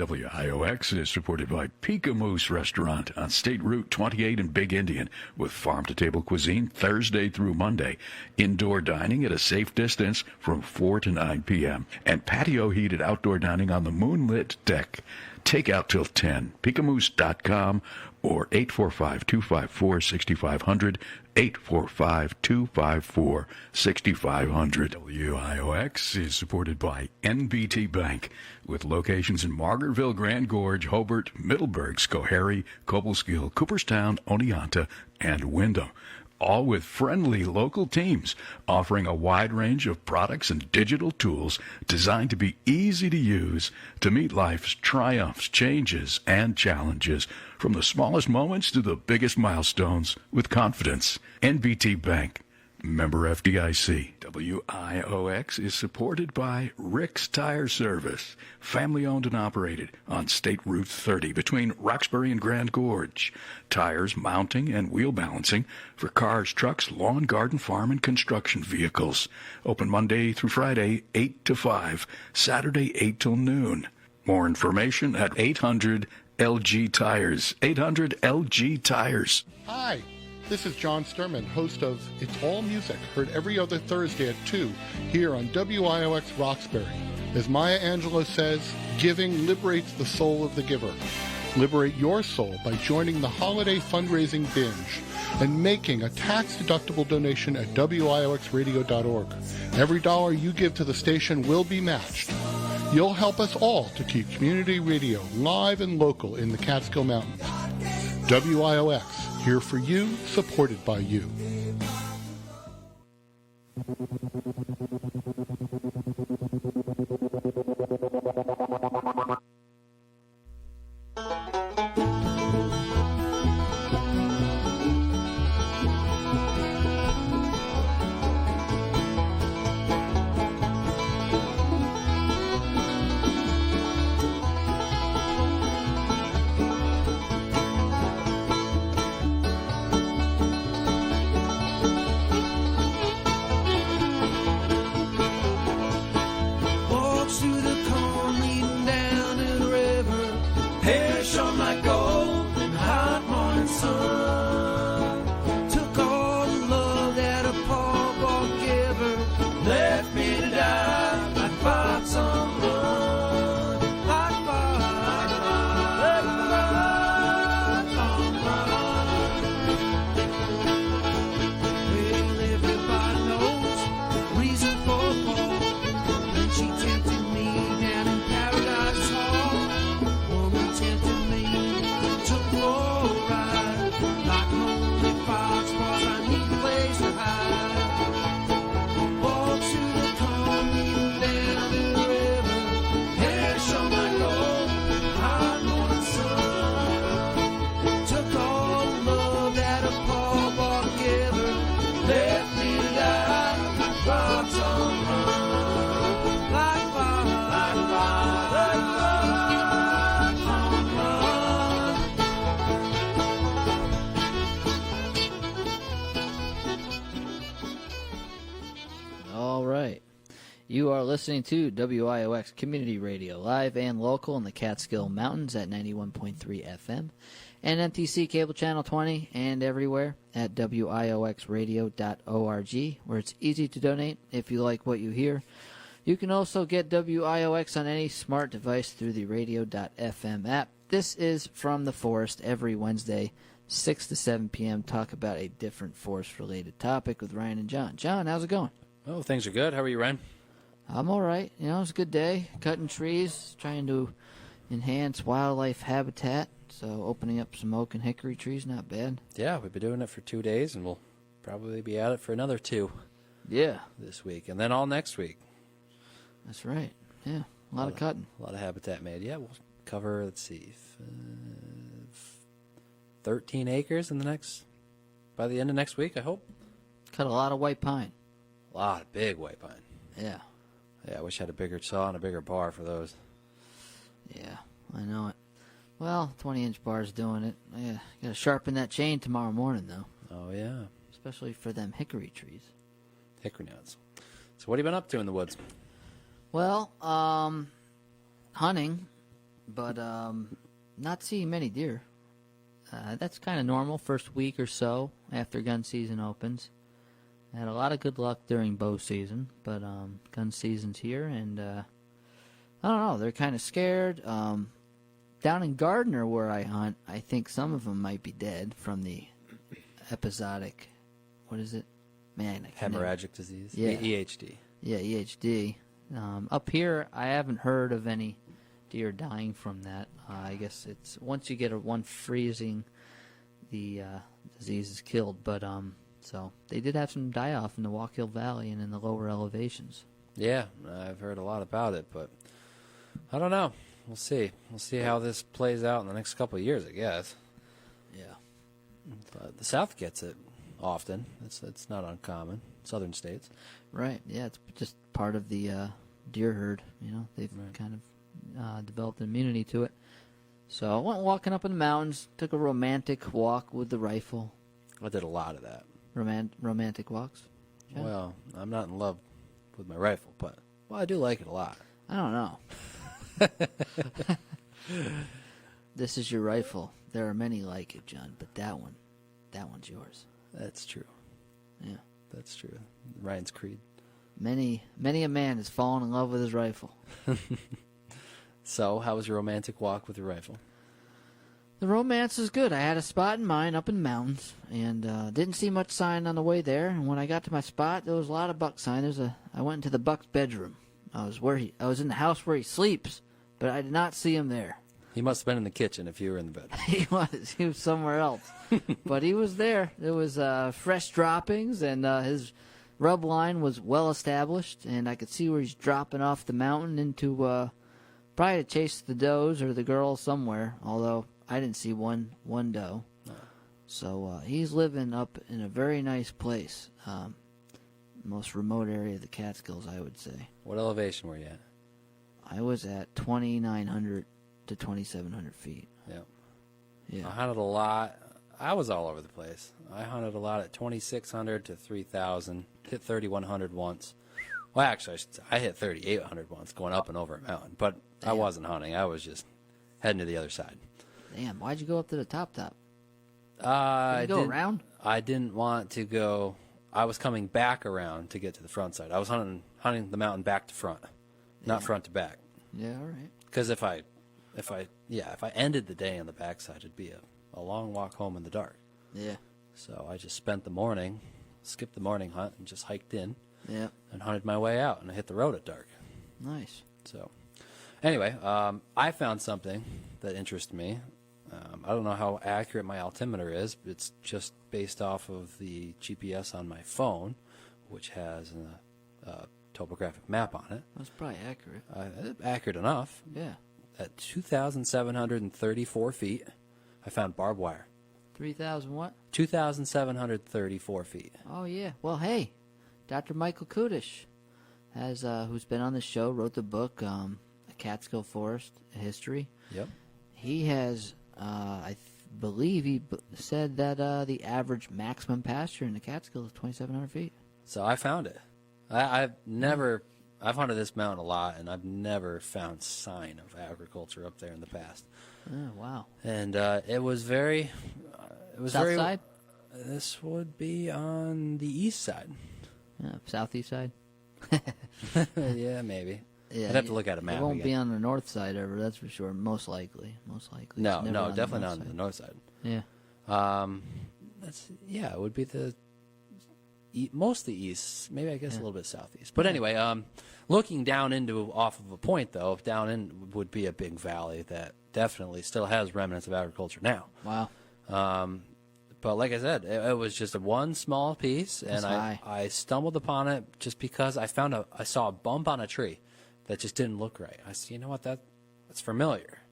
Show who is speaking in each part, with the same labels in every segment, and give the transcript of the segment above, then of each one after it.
Speaker 1: WIOX is supported by Pika Moose Restaurant on State Route 28 in Big Indian, with farm-to-table cuisine Thursday through Monday, indoor dining at a safe distance from 4 to 9 p.m., and patio-heated outdoor dining on the moonlit deck. Take out till 10. Pikamoose.com or 845-254-6500, 845-254-6500. WIOX is supported by NBT Bank, with locations in Margaretville, Grand Gorge, Hobart, Middleburg, Schoharie, Cobleskill, Cooperstown, Oneonta, and Wyndham. All with friendly local teams offering a wide range of products and digital tools designed to be easy to use to meet life's triumphs, changes, and challenges, from the smallest moments to the biggest milestones, with confidence. NBT Bank, member FDIC. WIOX is supported by Rick's Tire Service, family-owned and operated on State Route 30 between Roxbury and Grand Gorge. Tires, mounting, and wheel balancing for cars, trucks, lawn, garden, farm, and construction vehicles. Open Monday through Friday, 8 to 5, Saturday, 8 till noon. More information at 800-LG Tires. 800-LG Tires.
Speaker 2: Hi. This is John Sturman, host of It's All Music, heard every other Thursday at 2 here on WIOX Roxbury. As Maya Angelou says, giving liberates the soul of the giver. Liberate your soul by joining the holiday fundraising binge and making a tax-deductible donation at WIOXradio.org. Every dollar you give to the station will be matched. You'll help us all to keep community radio live and local in the Catskill Mountains. WIOX. Here for you, supported by you.
Speaker 3: You are listening to WIOX Community Radio, live and local in the Catskill Mountains at 91.3 FM, and MTC Cable Channel 20, and everywhere at WIOXradio.org, where it's easy to donate if you like what you hear. You can also get WIOX on any smart device through the radio.fm app. This is From the Forest every Wednesday, 6 to 7 p.m. Talk about a different forest-related topic with Ryan and John. John, how's it going?
Speaker 4: Oh, things are good. How are you, Ryan?
Speaker 3: I'm all right. You know, it's a good day. Cutting trees, trying to enhance wildlife habitat. So opening up some oak and hickory trees, not bad.
Speaker 4: Yeah, we've been doing it for 2 days, and we'll probably be at it for another 2.
Speaker 3: Yeah.
Speaker 4: This week, and then all next week.
Speaker 3: That's right. Yeah, a lot of cutting.
Speaker 4: A lot of habitat made. Yeah, we'll cover, let's see, 13 acres by the end of next week, I hope.
Speaker 3: Cut a lot of white pine.
Speaker 4: A lot of big white pine.
Speaker 3: Yeah.
Speaker 4: Yeah, I wish I had a bigger saw and a bigger bar for those.
Speaker 3: Yeah, I know it. Well, 20-inch bar's doing it. Yeah, got to sharpen that chain tomorrow morning, though.
Speaker 4: Oh, yeah.
Speaker 3: Especially for them hickory trees.
Speaker 4: Hickory nuts. So what have you been up to in the woods?
Speaker 3: Well, hunting. but not seeing many deer. That's kind of normal first week or so after gun season opens. I had a lot of good luck during bow season, but gun season's here, and I don't know, they're kind of scared. Down in Gardner where I hunt, I think some of them might be dead from the episodic, what is it? Man, I can't
Speaker 4: Hemorrhagic disease?
Speaker 3: Yeah.
Speaker 4: EHD.
Speaker 3: Yeah, EHD. Up here, I haven't heard of any deer dying from that. I guess it's once you get one freezing, the disease is killed. But so they did have some die off in the Walk Hill Valley and in the lower elevations.
Speaker 4: Yeah, I've heard a lot about it, but I don't know. We'll see. We'll see how this plays out in the next couple of years, I guess.
Speaker 3: Yeah.
Speaker 4: But the South gets it often. It's not uncommon. Southern states.
Speaker 3: Right. Yeah, it's just part of the deer herd. You know, they've kind of developed an immunity to it. So I went walking up in the mountains, took a romantic walk with the rifle.
Speaker 4: I did a lot of that.
Speaker 3: Romantic walks? Yeah.
Speaker 4: Well, I'm not in love with my rifle, but I do like it a lot.
Speaker 3: I don't know. This is your rifle. There are many like it, John, but that one's yours.
Speaker 4: That's true.
Speaker 3: Yeah.
Speaker 4: That's true. Ryan's creed.
Speaker 3: Many a man has fallen in love with his rifle.
Speaker 4: So, how was your romantic walk with your rifle?
Speaker 3: The romance is good. I had a spot in mind up in the mountains, and didn't see much sign on the way there. And when I got to my spot, there was a lot of buck sign. I went into the buck's bedroom. I was in the house where he sleeps, but I did not see him there.
Speaker 4: He must have been in the kitchen if you were in the bed.
Speaker 3: He was somewhere else, but he was there. There was fresh droppings, and his rub line was well established, and I could see where he's dropping off the mountain into probably to chase the does or the girls somewhere. Although I didn't see one doe.
Speaker 4: No.
Speaker 3: So he's living up in a very nice place, most remote area of the Catskills, I would say.
Speaker 4: What elevation were you at?
Speaker 3: I was at 2,900 to 2,700 feet.
Speaker 4: Yeah.
Speaker 3: Yeah.
Speaker 4: I hunted a lot. I was all over the place. I hunted a lot at 2,600 to 3,000. Hit 3,100 once. Well, actually, I hit 3,800 once going up and over a mountain. But I wasn't hunting. I was just heading to the other side.
Speaker 3: Damn, why'd you go up to the top? Did
Speaker 4: I
Speaker 3: you go around?
Speaker 4: I didn't want to go. I was coming back around to get to the front side. I was hunting the mountain back to front, not front to back.
Speaker 3: Yeah, all right.
Speaker 4: Because if I ended the day on the backside, it'd be a long walk home in the dark.
Speaker 3: Yeah.
Speaker 4: So I just spent the morning, skipped the morning hunt, and just hiked in.
Speaker 3: Yeah.
Speaker 4: And hunted my way out, and I hit the road at dark.
Speaker 3: Nice.
Speaker 4: So, anyway, I found something that interested me. I don't know how accurate my altimeter is. It's just based off of the GPS on my phone, which has a topographic map on it.
Speaker 3: That's probably accurate.
Speaker 4: Accurate enough.
Speaker 3: Yeah.
Speaker 4: At 2,734 feet, I found barbed wire.
Speaker 3: 3,000 what?
Speaker 4: 2,734 feet.
Speaker 3: Oh, yeah. Well, hey, Dr. Michael Kudish has, who's been on the show, wrote the book, A Catskill Forest, a History.
Speaker 4: Yep.
Speaker 3: He has, believe he said that the average maximum pasture in the Catskills is 2,700 feet.
Speaker 4: So I found it. I've hunted this mountain a lot, and I've never found sign of agriculture up there in the past.
Speaker 3: Oh, wow.
Speaker 4: And it was very...
Speaker 3: South side?
Speaker 4: This would be on the east side.
Speaker 3: Yeah, southeast side?
Speaker 4: Yeah, maybe.
Speaker 3: Yeah,
Speaker 4: I'd have to look at a map
Speaker 3: It won't
Speaker 4: again.
Speaker 3: be on the north side ever, that's for sure. Most likely.
Speaker 4: No,
Speaker 3: It's never on the
Speaker 4: definitely
Speaker 3: north
Speaker 4: not on
Speaker 3: side.
Speaker 4: the north side.
Speaker 3: Yeah.
Speaker 4: It would be the mostly east, maybe I guess a little bit southeast. But anyway, looking down into off of a point though, down in would be a big valley that definitely still has remnants of agriculture now.
Speaker 3: Wow.
Speaker 4: But like I said, it was just one small piece, and I stumbled upon it just because I saw a bump on a tree that just didn't look right. I said, you know what, that's familiar.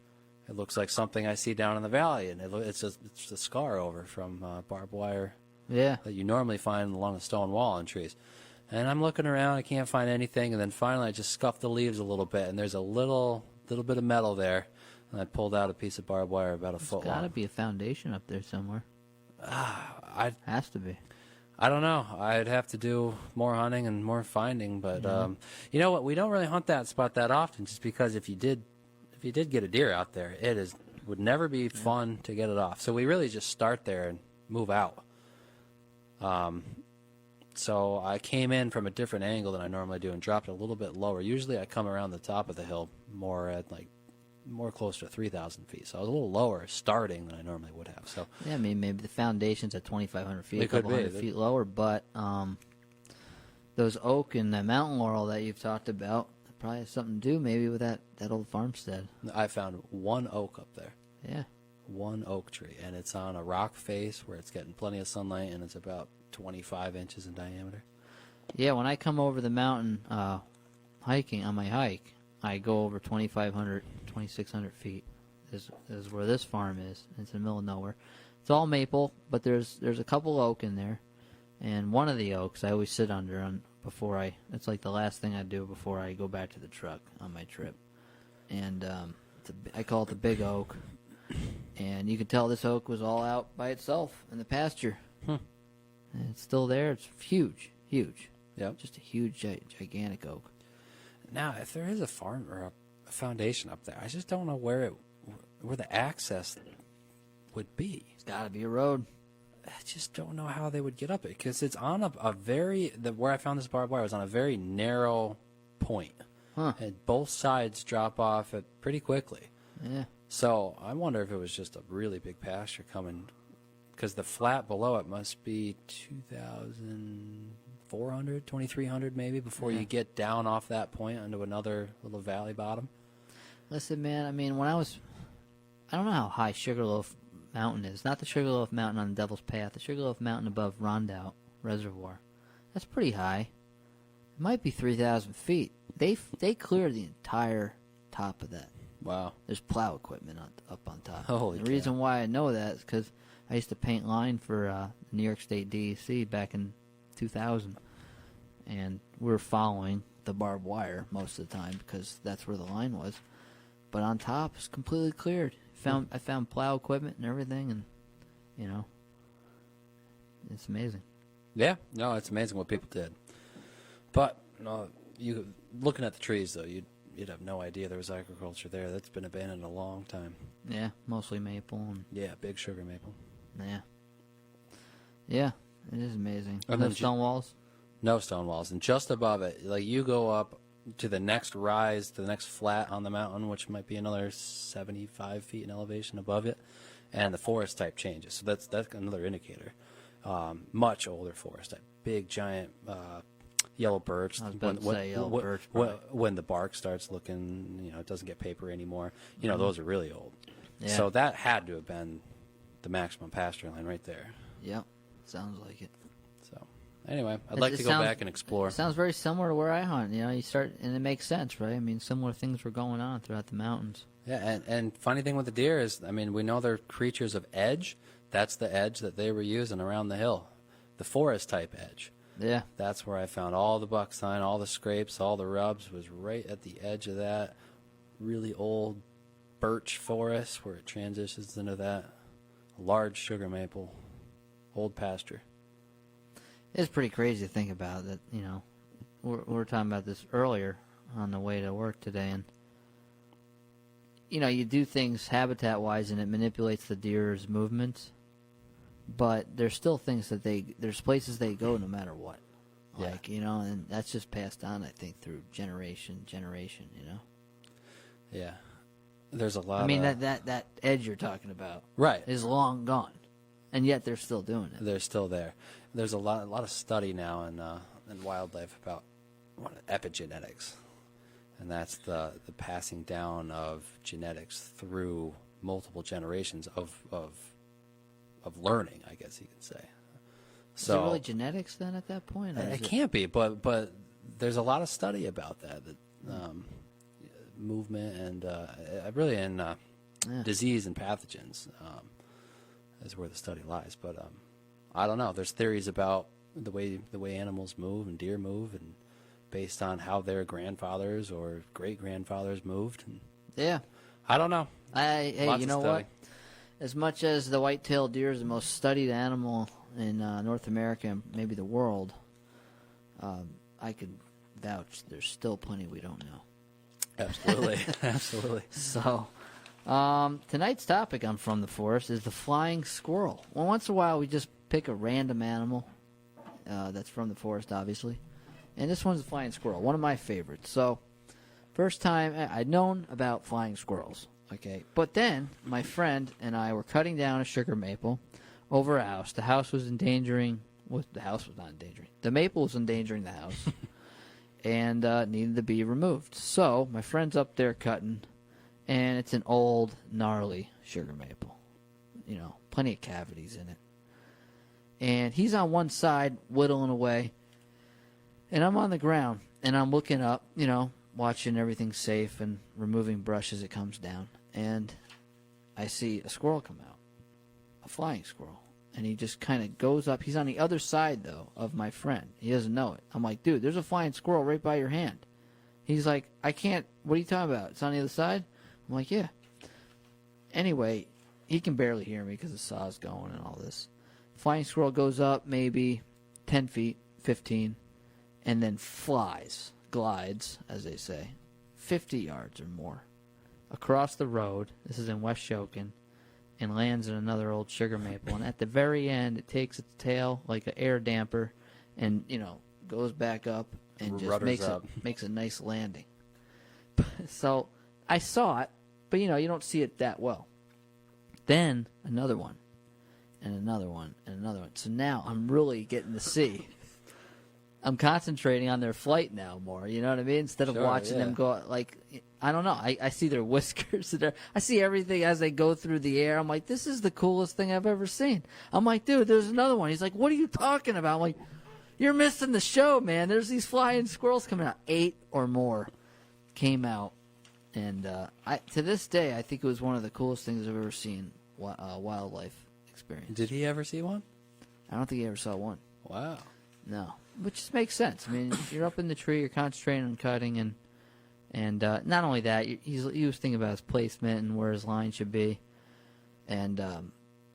Speaker 4: It looks like something I see down in the valley, and it's a scar over from barbed wire.
Speaker 3: Yeah.
Speaker 4: That you normally find along a stone wall on trees. And I'm looking around, I can't find anything, and then finally I just scuffed the leaves a little bit, and there's a little bit of metal there, and I pulled out a piece of barbed wire about a foot long.
Speaker 3: There's got to be a foundation up there somewhere. Has to be.
Speaker 4: I don't know. I'd have to do more hunting and more finding, but you know what? We don't really hunt that spot that often, just because if you you did get a deer out there, would never be fun to get it off. So we really just start there and move out. So I came in from a different angle than I normally do and dropped it a little bit lower. Usually I come around the top of the hill more close to 3,000 feet. So I was a little lower starting than I normally would have. So
Speaker 3: yeah, I mean, maybe the foundation's at 2,500 feet,
Speaker 4: It
Speaker 3: a couple
Speaker 4: could be.
Speaker 3: hundred feet lower, but those oak and the mountain laurel that you've talked about probably has something to do maybe with that old farmstead.
Speaker 4: I found one oak up there.
Speaker 3: Yeah.
Speaker 4: One oak tree, and it's on a rock face where it's getting plenty of sunlight, and it's about 25 inches in diameter.
Speaker 3: Yeah, when I come over the mountain hiking on my hike, I go over 2,500, 2,600 feet. Is where this farm is. It's in the middle of nowhere. It's all maple, but there's a couple oak in there, and one of the oaks I always sit under before it's like the last thing I do before I go back to the truck on my trip, and I call it the big oak. And you can tell this oak was all out by itself in the pasture. And it's still there. It's huge.
Speaker 4: Yep.
Speaker 3: Just a huge, gigantic oak.
Speaker 4: Now, if there is a farm or a foundation up there, I just don't know where the access would be.
Speaker 3: It's got to be a road.
Speaker 4: I just don't know how they would get up it because it's on where I found this barbed wire was on a very narrow point. And both sides drop off it pretty quickly.
Speaker 3: Yeah.
Speaker 4: So I wonder if it was just a really big pasture coming, because the flat below it must be 2,400, 2,300 maybe before you get down off that point into another little valley bottom.
Speaker 3: Listen, man, I mean, I don't know how high Sugarloaf Mountain is. Not the Sugarloaf Mountain on the Devil's Path. The Sugarloaf Mountain above Rondout Reservoir. That's pretty high. It might be 3,000 feet. They cleared the entire top of that.
Speaker 4: Wow.
Speaker 3: There's plow equipment up on top.
Speaker 4: Holy
Speaker 3: The reason why I know that is because I used to paint line for New York State DEC back in 2000. And we were following the barbed wire most of the time because that's where the line was. But on top, it's completely cleared. I found plow equipment and everything, and, it's amazing.
Speaker 4: Yeah. No, it's amazing what people did. But, you looking at the trees, though, you'd have no idea there was agriculture there. That's been abandoned a long time.
Speaker 3: Yeah, mostly maple.
Speaker 4: Yeah, big sugar maple.
Speaker 3: Yeah. Yeah, it is amazing.
Speaker 4: And
Speaker 3: No
Speaker 4: then
Speaker 3: stone walls?
Speaker 4: No stone walls. And just above it, like you go up to the next rise, to the next flat on the mountain, which might be another 75 feet in elevation above it, and the forest type changes. So that's another indicator. Much older forest type. Big, giant yellow birch.
Speaker 3: I was about to say yellow birch.
Speaker 4: When the bark starts looking, it doesn't get paper anymore. Those are really old.
Speaker 3: Yeah.
Speaker 4: So that had to have been the maximum pasture line right there.
Speaker 3: Yep, sounds like it.
Speaker 4: So anyway, I'd like to go back and explore.
Speaker 3: It sounds very similar to where I hunt. You start, and it makes sense, right? I mean, similar things were going on throughout the mountains.
Speaker 4: Yeah, and funny thing with the deer is, I mean, we know they're creatures of edge. That's the edge that they were using around the hill, the forest type edge.
Speaker 3: Yeah.
Speaker 4: That's where I found all the buck sign, all the scrapes, all the rubs was right at the edge of that really old birch forest where it transitions into that large sugar maple old pasture.
Speaker 3: It's pretty crazy to think about that, we were talking about this earlier on the way to work today, and you do things habitat-wise and it manipulates the deer's movements, but there's still things that there's places they go no matter what.
Speaker 4: Yeah.
Speaker 3: Like, and that's just passed on, I think, through generation,
Speaker 4: Yeah. There's a lot
Speaker 3: I mean, that edge you're talking about
Speaker 4: right.
Speaker 3: is long gone, and yet they're still doing it.
Speaker 4: They're still there. There's a lot of study now in wildlife about epigenetics, and that's the passing down of genetics through multiple generations of learning, I guess you could say.
Speaker 3: So, is it really genetics then at that point?
Speaker 4: It can't be, but there's a lot of study about that movement and really in disease and pathogens is where the study lies. But I don't know. There's theories about the way animals move and deer move, and based on how their grandfathers or great grandfathers moved. And
Speaker 3: yeah,
Speaker 4: I don't know.
Speaker 3: Hey, you know what? As much as the white-tailed deer is the most studied animal in North America and maybe the world, I could vouch there's still plenty we don't know.
Speaker 4: Absolutely. Absolutely.
Speaker 3: So, tonight's topic on From the Forest is the flying squirrel. Well, once in a while we just pick a random animal that's from the forest, obviously. And this one's the flying squirrel, one of my favorites. So, first time I'd known about flying squirrels. Okay, but then my friend and I were cutting down a sugar maple over a house. The house was endangering. Well, the house was not endangering. The maple was endangering the house, and needed to be removed. So my friend's up there cutting, and it's an old, gnarly sugar maple. You know, plenty of cavities in it. And he's on one side whittling away, and I'm on the ground, and I'm looking up. You know, watching everything safe and removing brush as it comes down. And I see a squirrel come out, a flying squirrel. And he just kind of goes up. He's on the other side, though, of my friend. He doesn't know it. I'm like, dude, there's a flying squirrel right by your hand. He's like, I can't. What are you talking about? It's on the other side? I'm like, yeah. Anyway, he can barely hear me because the saw's going and all this. Flying squirrel goes up maybe 10 feet, 15, and then glides, as they say, 50 yards or more across the road. This is in West Shokin, and lands in another old sugar maple. And at the very end, it takes its tail like an air damper and, you know, goes back up and just makes a nice landing. So I saw it, but, you know, you don't see it that well. Then another one, and another one, and another one. So now I'm really getting to see. I'm concentrating on their flight now more, you know what I mean? Instead of watching them go, like, I don't know. I see their whiskers. I see everything as they go through the air. I'm like, this is the coolest thing I've ever seen. I'm like, dude, there's another one. He's like, what are you talking about? I'm like, you're missing the show, man. There's these flying squirrels coming out. 8 or more came out. And to this day, I think it was one of the coolest things I've ever seen, wildlife experience.
Speaker 4: Did he ever see one?
Speaker 3: I don't think he ever saw one.
Speaker 4: Wow.
Speaker 3: No. Which just makes sense. I mean, you're up in the tree, you're concentrating on cutting, and not only that, he was thinking about his placement and where his line should be. And,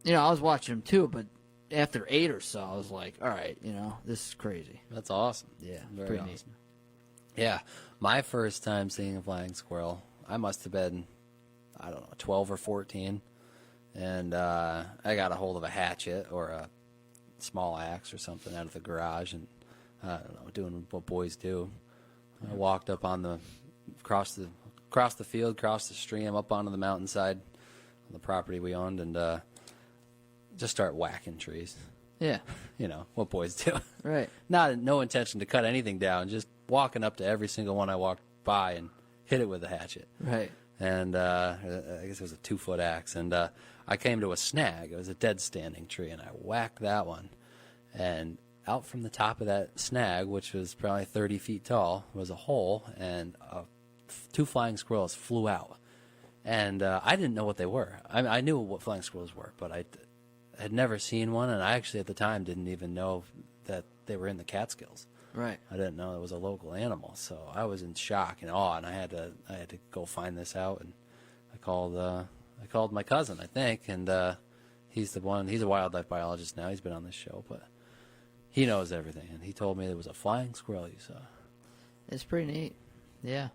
Speaker 3: you know, I was watching him too, but after 8 or so, I was like, all right, you know, this is crazy.
Speaker 4: That's awesome.
Speaker 3: Yeah,
Speaker 4: very
Speaker 3: pretty
Speaker 4: awesome.
Speaker 3: neat.
Speaker 4: Yeah, my first time seeing a flying squirrel, I must have been, I don't know, 12 or 14. And I got a hold of a hatchet or a small axe or something out of the garage, and I don't know, doing what boys do. I walked up on across the field, across the stream, up onto the mountainside on the property we owned, and just start whacking trees.
Speaker 3: Yeah.
Speaker 4: You know, what boys do.
Speaker 3: Right.
Speaker 4: No intention to cut anything down, just walking up to every single one I walked by and hit it with a hatchet.
Speaker 3: Right.
Speaker 4: And I guess it was a 2-foot axe, and I came to a snag. It was a dead standing tree, and I whacked that one, and out from the top of that snag, which was probably 30 feet tall, was a hole, and 2 flying squirrels flew out. And I didn't know what they were. I knew what flying squirrels were, but I had never seen one, and I actually at the time didn't even know that they were in the Catskills.
Speaker 3: Right.
Speaker 4: I didn't know it was a local animal, so I was in shock and awe, and I had to go find this out, and I called my cousin, I think, and he's a wildlife biologist now. He's been on this show, but he knows everything, and he told me there was a flying squirrel you saw.
Speaker 3: It's pretty neat. Yeah.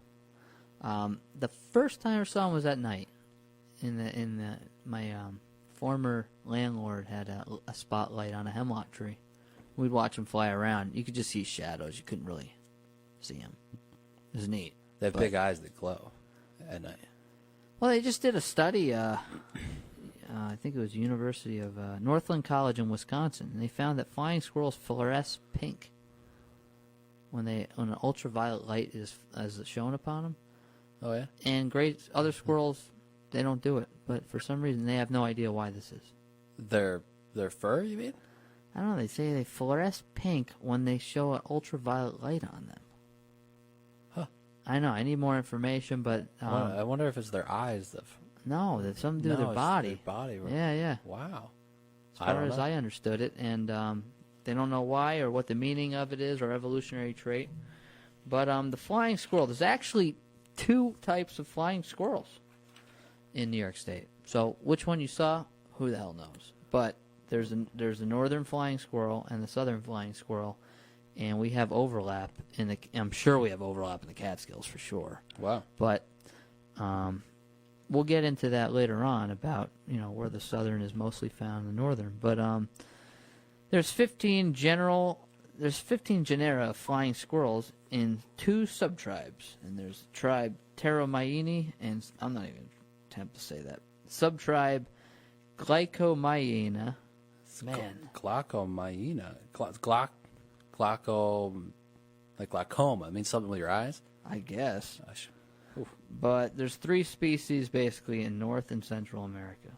Speaker 3: The first time I saw him was at night. My former landlord had a spotlight on a hemlock tree. We'd watch him fly around. You could just see shadows. You couldn't really see him. It was neat.
Speaker 4: They have big eyes that glow at night.
Speaker 3: Well, they just did a study. I think it was University of Northland College in Wisconsin, and they found that flying squirrels fluoresce pink when an ultraviolet light is shown upon them.
Speaker 4: Oh yeah.
Speaker 3: And other squirrels, they don't do it, but for some reason they have no idea why this is.
Speaker 4: Their fur, you mean?
Speaker 3: I don't know. They say they fluoresce pink when they show an ultraviolet light on them.
Speaker 4: Huh.
Speaker 3: I know. I need more information, but
Speaker 4: I wonder if it's their eyes.
Speaker 3: No, that's something to do with their body.
Speaker 4: Their body.
Speaker 3: Yeah.
Speaker 4: Wow.
Speaker 3: As far as I understood it, and they don't know why or what the meaning of it is or evolutionary trait. But the flying squirrel, there's actually 2 types of flying squirrels in New York State. So which one you saw, who the hell knows? But there's a northern flying squirrel and the southern flying squirrel, and we have overlap I'm sure we have overlap in the Catskills for sure.
Speaker 4: Wow.
Speaker 3: But we'll get into that later on about, where the southern is mostly found and the northern. But there's 15 genera of flying squirrels in 2 subtribes. And there's tribe Pteromaini, and I'm not even going to attempt to say that. Subtribe Glycomyina. Man.
Speaker 4: Glaucomyina. Like glaucoma. It means something with your eyes?
Speaker 3: I guess.
Speaker 4: Gosh.
Speaker 3: But there's 3 species basically in North and Central America.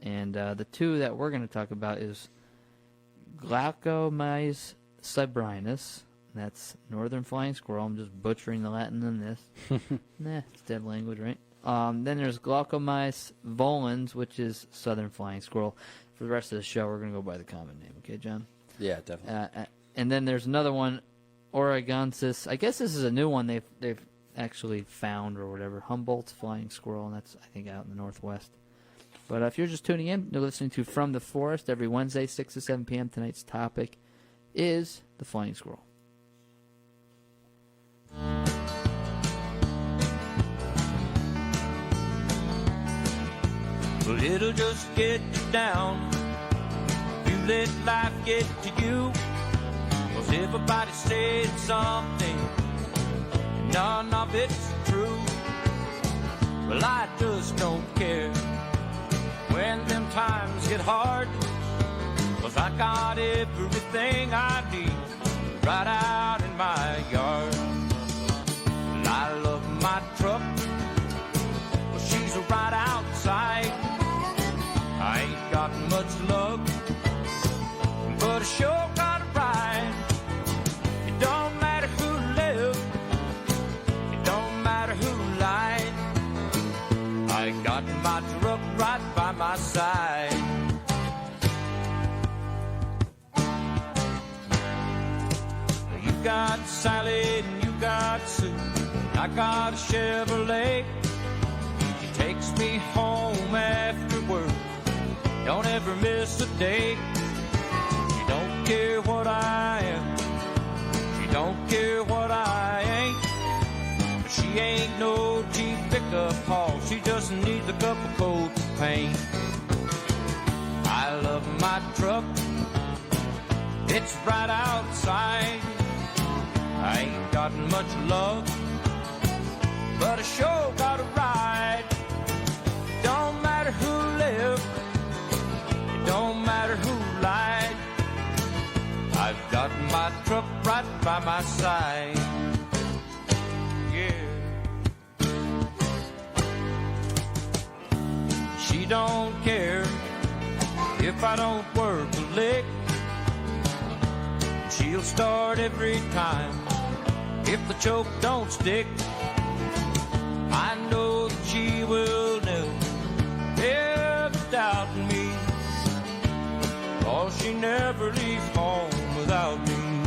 Speaker 3: And the 2 that we're going to talk about is Glaucomys cybrinus. That's northern flying squirrel. I'm just butchering the Latin in this. It's dead language, right? Then there's Glaucomys volans, which is southern flying squirrel. For the rest of the show, we're going to go by the common name. Okay, John?
Speaker 4: Yeah, definitely.
Speaker 3: And then there's another one, Oregonsis. I guess this is a new one they've actually found or whatever. Humboldt's flying squirrel, and that's, I think, out in the northwest. But if you're just tuning in, you're listening to From the Forest every Wednesday, 6 to 7 p.m. Tonight's topic is the flying squirrel.
Speaker 5: Well, it'll just get you down if you let life get to you. 'Cause everybody said something, and none of it's true. Well, I just don't care when them times get hard, 'cause I got everything I need right out in my yard. Well, I love my truck, well, she's right outside. I ain't got much luck, but I sure got a ride. It don't matter who lived, it don't matter who lied. I got my truck right by my side. You got Sally and you got Sue, I got a Chevrolet. She takes me home after work, don't ever miss a day. She don't care what I am, she don't care what I ain't. But she ain't no Jeep pickup haul, she just needs a couple coats of paint. I love my truck, it's right outside. I ain't got much love, but I sure got a ride. Don't matter who lived, don't matter who lied. I've got my truck right by my side. Yeah. She don't care if I don't work a lick. She'll start every time if the choke don't stick. I know that she will never doubt me, 'cause she never leaves home without me.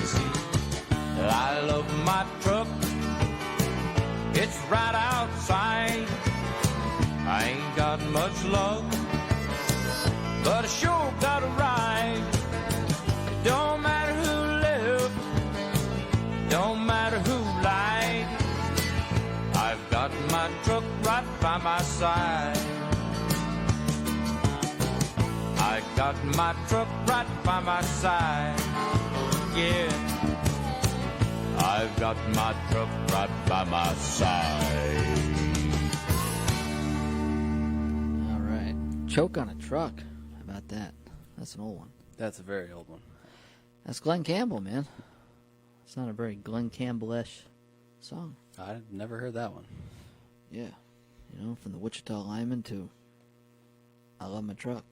Speaker 5: See, I love my truck, it's right outside. I ain't got much luck, but I sure got a ride. It don't matter who lived, don't matter who lied. I've got my truck right by my side. I got my truck right by my side. Yeah, I've got my truck right by my side.
Speaker 3: All right. Choke on a truck. How about that? That's an old one.
Speaker 4: That's a very old one.
Speaker 3: That's Glenn Campbell, man. It's not a very Glenn Campbell-ish song.
Speaker 4: I've never heard that one.
Speaker 3: Yeah. From the Wichita Lineman to I Love My Truck.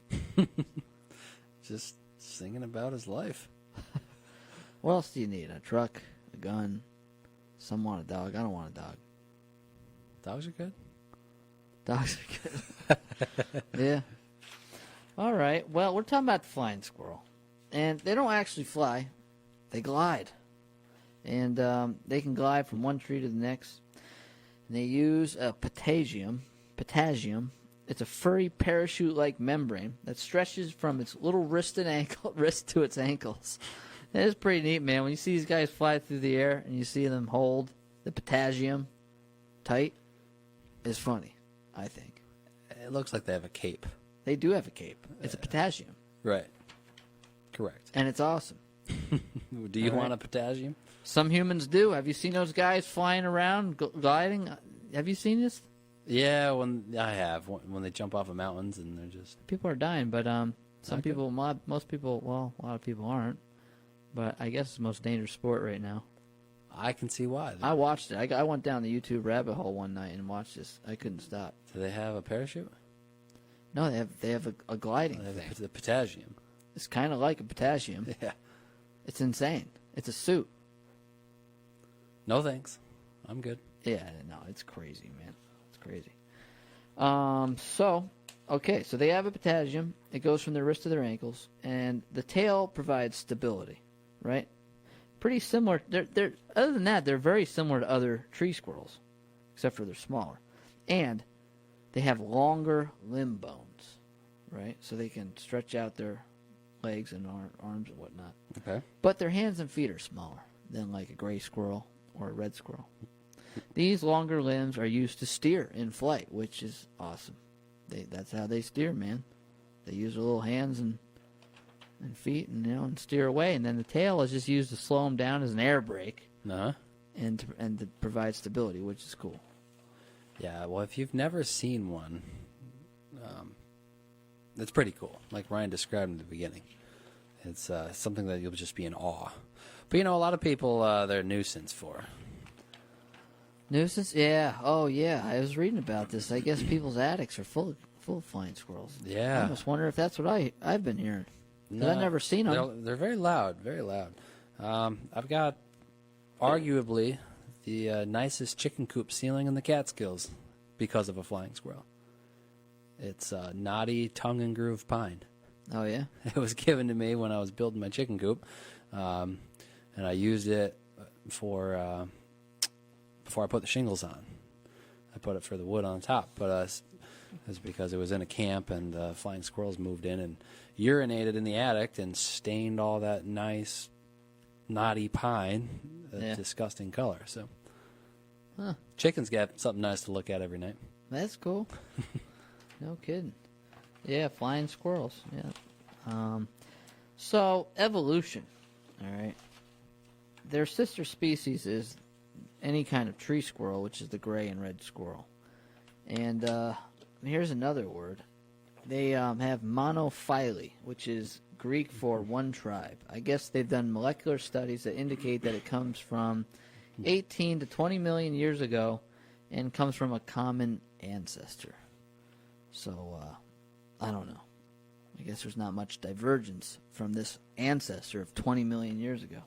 Speaker 4: Just singing about his life.
Speaker 3: What else do you need? A truck, a gun. Some want a dog. I don't want a dog.
Speaker 4: Dogs are good.
Speaker 3: Dogs are good. Yeah. All right. Well, we're talking about the flying squirrel. And they don't actually fly. They glide. And they can glide from one tree to the next. And they use a patagium. It's a furry parachute-like membrane that stretches from its little wrist to its ankles. It is pretty neat, man. When you see these guys fly through the air and you see them hold the potassium tight, it's funny, I think.
Speaker 4: It looks like they have a cape.
Speaker 3: They do have a cape. It's a potassium.
Speaker 4: Right. Correct.
Speaker 3: And it's awesome.
Speaker 4: Do you want a potassium?
Speaker 3: Some humans do. Have you seen those guys flying around, gliding? Have you seen this?
Speaker 4: Yeah, I have. When they jump off of mountains and they're just...
Speaker 3: People are dying, but some people, most people, well, a lot of people aren't. But I guess it's the most dangerous sport right now.
Speaker 4: I can see why.
Speaker 3: I watched it. I went down the YouTube rabbit hole one night and watched this. I couldn't stop.
Speaker 4: Do they have a parachute?
Speaker 3: No, they have a gliding thing.
Speaker 4: The potassium.
Speaker 3: It's kind of like a potassium.
Speaker 4: Yeah.
Speaker 3: It's insane. It's a suit.
Speaker 4: No thanks. I'm good.
Speaker 3: Yeah, no, it's crazy, man. It's crazy. So they have a potassium. It goes from their wrist to their ankles, and the tail provides stability, right? Pretty similar. They're other than that, they're very similar to other tree squirrels, except for they're smaller, and they have longer limb bones, right? So they can stretch out their legs and arms and whatnot.
Speaker 4: Okay.
Speaker 3: But their hands and feet are smaller than like a gray squirrel or a red squirrel. These longer limbs are used to steer in flight, which is awesome. That's how they steer, man. They use their little hands and feet and steer away, and then the tail is just used to slow them down as an air brake.
Speaker 4: Uh-huh.
Speaker 3: And to provide stability, which is cool.
Speaker 4: Yeah, well, if you've never seen one, it's pretty cool. Like Ryan described in the beginning. It's something that you'll just be in awe. But, a lot of people, they're a nuisance for.
Speaker 3: Nuisance? Yeah. Oh, yeah. I was reading about this. I guess people's attics are full of flying squirrels.
Speaker 4: Yeah.
Speaker 3: I almost wonder if that's what I've been hearing. No, I've never seen them.
Speaker 4: They're very loud, very loud. I've got arguably the nicest chicken coop ceiling in the Catskills because of a flying squirrel. It's knotty tongue and groove pine.
Speaker 3: Oh, yeah?
Speaker 4: It was given to me when I was building my chicken coop, and I used it for before I put the shingles on. I put it for the wood on top, but it was because it was in a camp and flying squirrels moved in and urinated in the attic and stained all that nice knotty pine a disgusting color. So chickens get something nice to look at every night.
Speaker 3: That's cool. No kidding. Yeah, flying squirrels. Yeah. So evolution. All right. Their sister species is any kind of tree squirrel, which is the gray and red squirrel. And here's another word. They have monophyly, which is Greek for one tribe. I guess they've done molecular studies that indicate that it comes from 18 to 20 million years ago and comes from a common ancestor. So, I don't know. I guess there's not much divergence from this ancestor of 20 million years ago.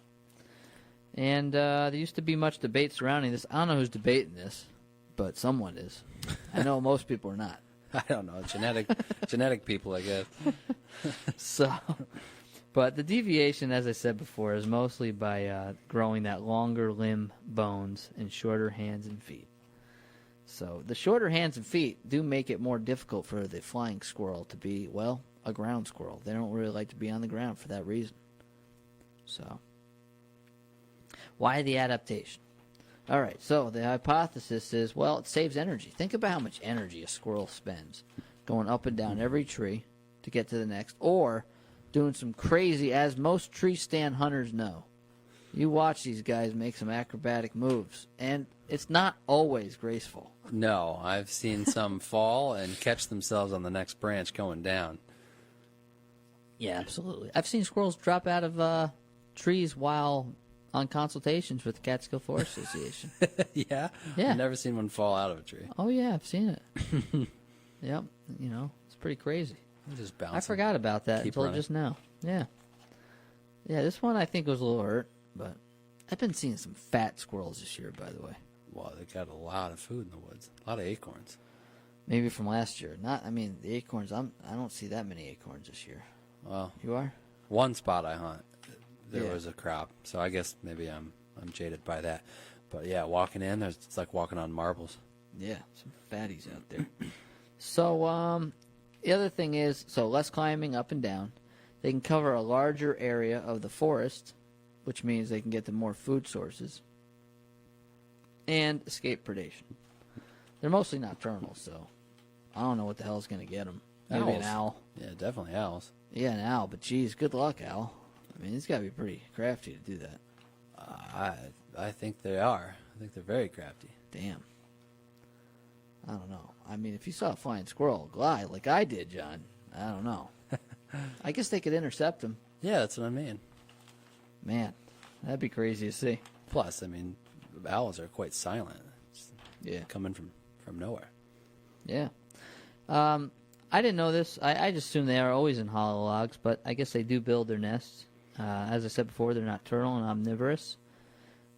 Speaker 3: And there used to be much debate surrounding this. I don't know who's debating this, but someone is. I know most people are not.
Speaker 4: I don't know. Genetic people, I guess.
Speaker 3: But the deviation, as I said before, is mostly by growing that longer limb bones and shorter hands and feet. So the shorter hands and feet do make it more difficult for the flying squirrel to be, well, a ground squirrel. They don't really like to be on the ground for that reason. So, why the adaptation? All right, so the hypothesis is, well, it saves energy. Think about how much energy a squirrel spends going up and down every tree to get to the next, or doing some crazy, as most tree stand hunters know. You watch these guys make some acrobatic moves, and it's not always graceful.
Speaker 4: No, I've seen some fall and catch themselves on the next branch going down.
Speaker 3: Yeah, absolutely. I've seen squirrels drop out of trees while on consultations with the Catskill Forest Association.
Speaker 4: Yeah?
Speaker 3: Yeah.
Speaker 4: I've never seen one fall out of a tree.
Speaker 3: Oh, yeah, I've seen it. Yep, it's pretty crazy.
Speaker 4: Just bouncing.
Speaker 3: I forgot about that until just now. Yeah. Yeah, this one I think was a little hurt, but I've been seeing some fat squirrels this year, by the way.
Speaker 4: Well, they got a lot of food in the woods. A lot of acorns.
Speaker 3: Maybe from last year. The acorns, I don't see that many acorns this year.
Speaker 4: Well,
Speaker 3: you are?
Speaker 4: One spot I hunt, there was a crop, so I guess maybe I'm jaded by that. But yeah, walking in, it's like walking on marbles.
Speaker 3: Yeah, some fatties out there. So, the other thing is, less climbing up and down. They can cover a larger area of the forest which means they can get to more food sources and escape predation. They're mostly nocturnal, so I don't know what the hell's going to get them. Maybe an owl.
Speaker 4: Yeah, definitely owls.
Speaker 3: Yeah, an owl, but geez, good luck, owl. I mean, he's got to be pretty crafty to do that.
Speaker 4: I think they are. I think they're very crafty.
Speaker 3: Damn. I don't know. I mean, if you saw a flying squirrel glide like I did, John, I don't know. I guess they could intercept him.
Speaker 4: Yeah, that's what I mean.
Speaker 3: Man, that'd be crazy to see.
Speaker 4: Plus, I mean, owls are quite silent.
Speaker 3: Yeah.
Speaker 4: Coming from nowhere.
Speaker 3: Yeah. I didn't know this. I just assume they are always in hollow logs, but I guess they do build their nests. As I said before, they're nocturnal and omnivorous.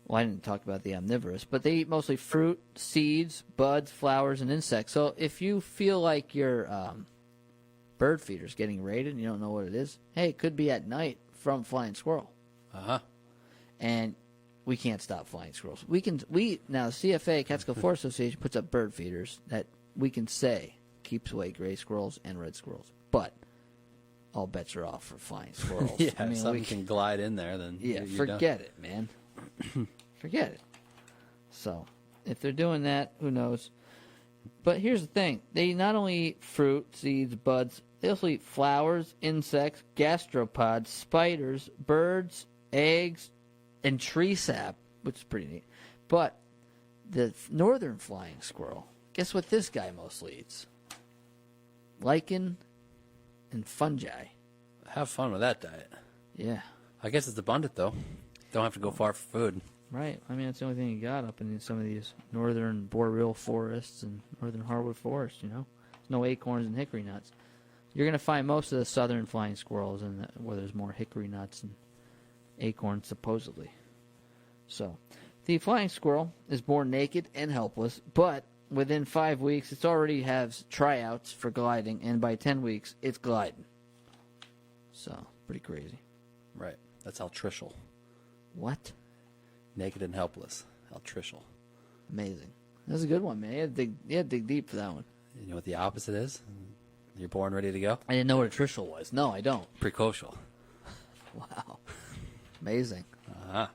Speaker 3: Well, I didn't talk about the omnivorous, but they eat mostly fruit, seeds, buds, flowers, and insects. So if you feel like your bird feeder's getting raided and you don't know what it is, hey, it could be at night from flying squirrel.
Speaker 4: Uh-huh.
Speaker 3: And we can't stop flying squirrels. Now, CFA, Catskill Forest Association, puts up bird feeders that we can say keeps away gray squirrels and red squirrels. But all bets are off for flying squirrels.
Speaker 4: Yeah, if something can glide in there, then
Speaker 3: yeah,
Speaker 4: you're
Speaker 3: forget it, man. Forget it. So, if they're doing that, who knows? But here's the thing. They not only eat fruit, seeds, buds, they also eat flowers, insects, gastropods, spiders, birds, eggs, and tree sap, which is pretty neat. But the northern flying squirrel, guess what this guy mostly eats? Lichen and fungi.
Speaker 4: Have fun with that diet.
Speaker 3: Yeah.
Speaker 4: I guess it's abundant, though. Don't have to go far for food.
Speaker 3: Right. I mean, that's the only thing you got up in some of these northern boreal forests and northern hardwood forests, you know? There's no acorns and hickory nuts. You're going to find most of the southern flying squirrels where there's more hickory nuts and acorns, supposedly. So, the flying squirrel is born naked and helpless, but within 5 weeks, it already has tryouts for gliding, and by 10 weeks, it's gliding. So, pretty crazy.
Speaker 4: Right. That's altricial.
Speaker 3: What?
Speaker 4: Naked and helpless. Altricial.
Speaker 3: Amazing. That's a good one, man. You had to dig deep for that one.
Speaker 4: You know what the opposite is? You're born ready to go?
Speaker 3: I didn't know what a trishul was. No, I don't.
Speaker 4: Precocial.
Speaker 3: Wow. Amazing.
Speaker 4: Uh-huh.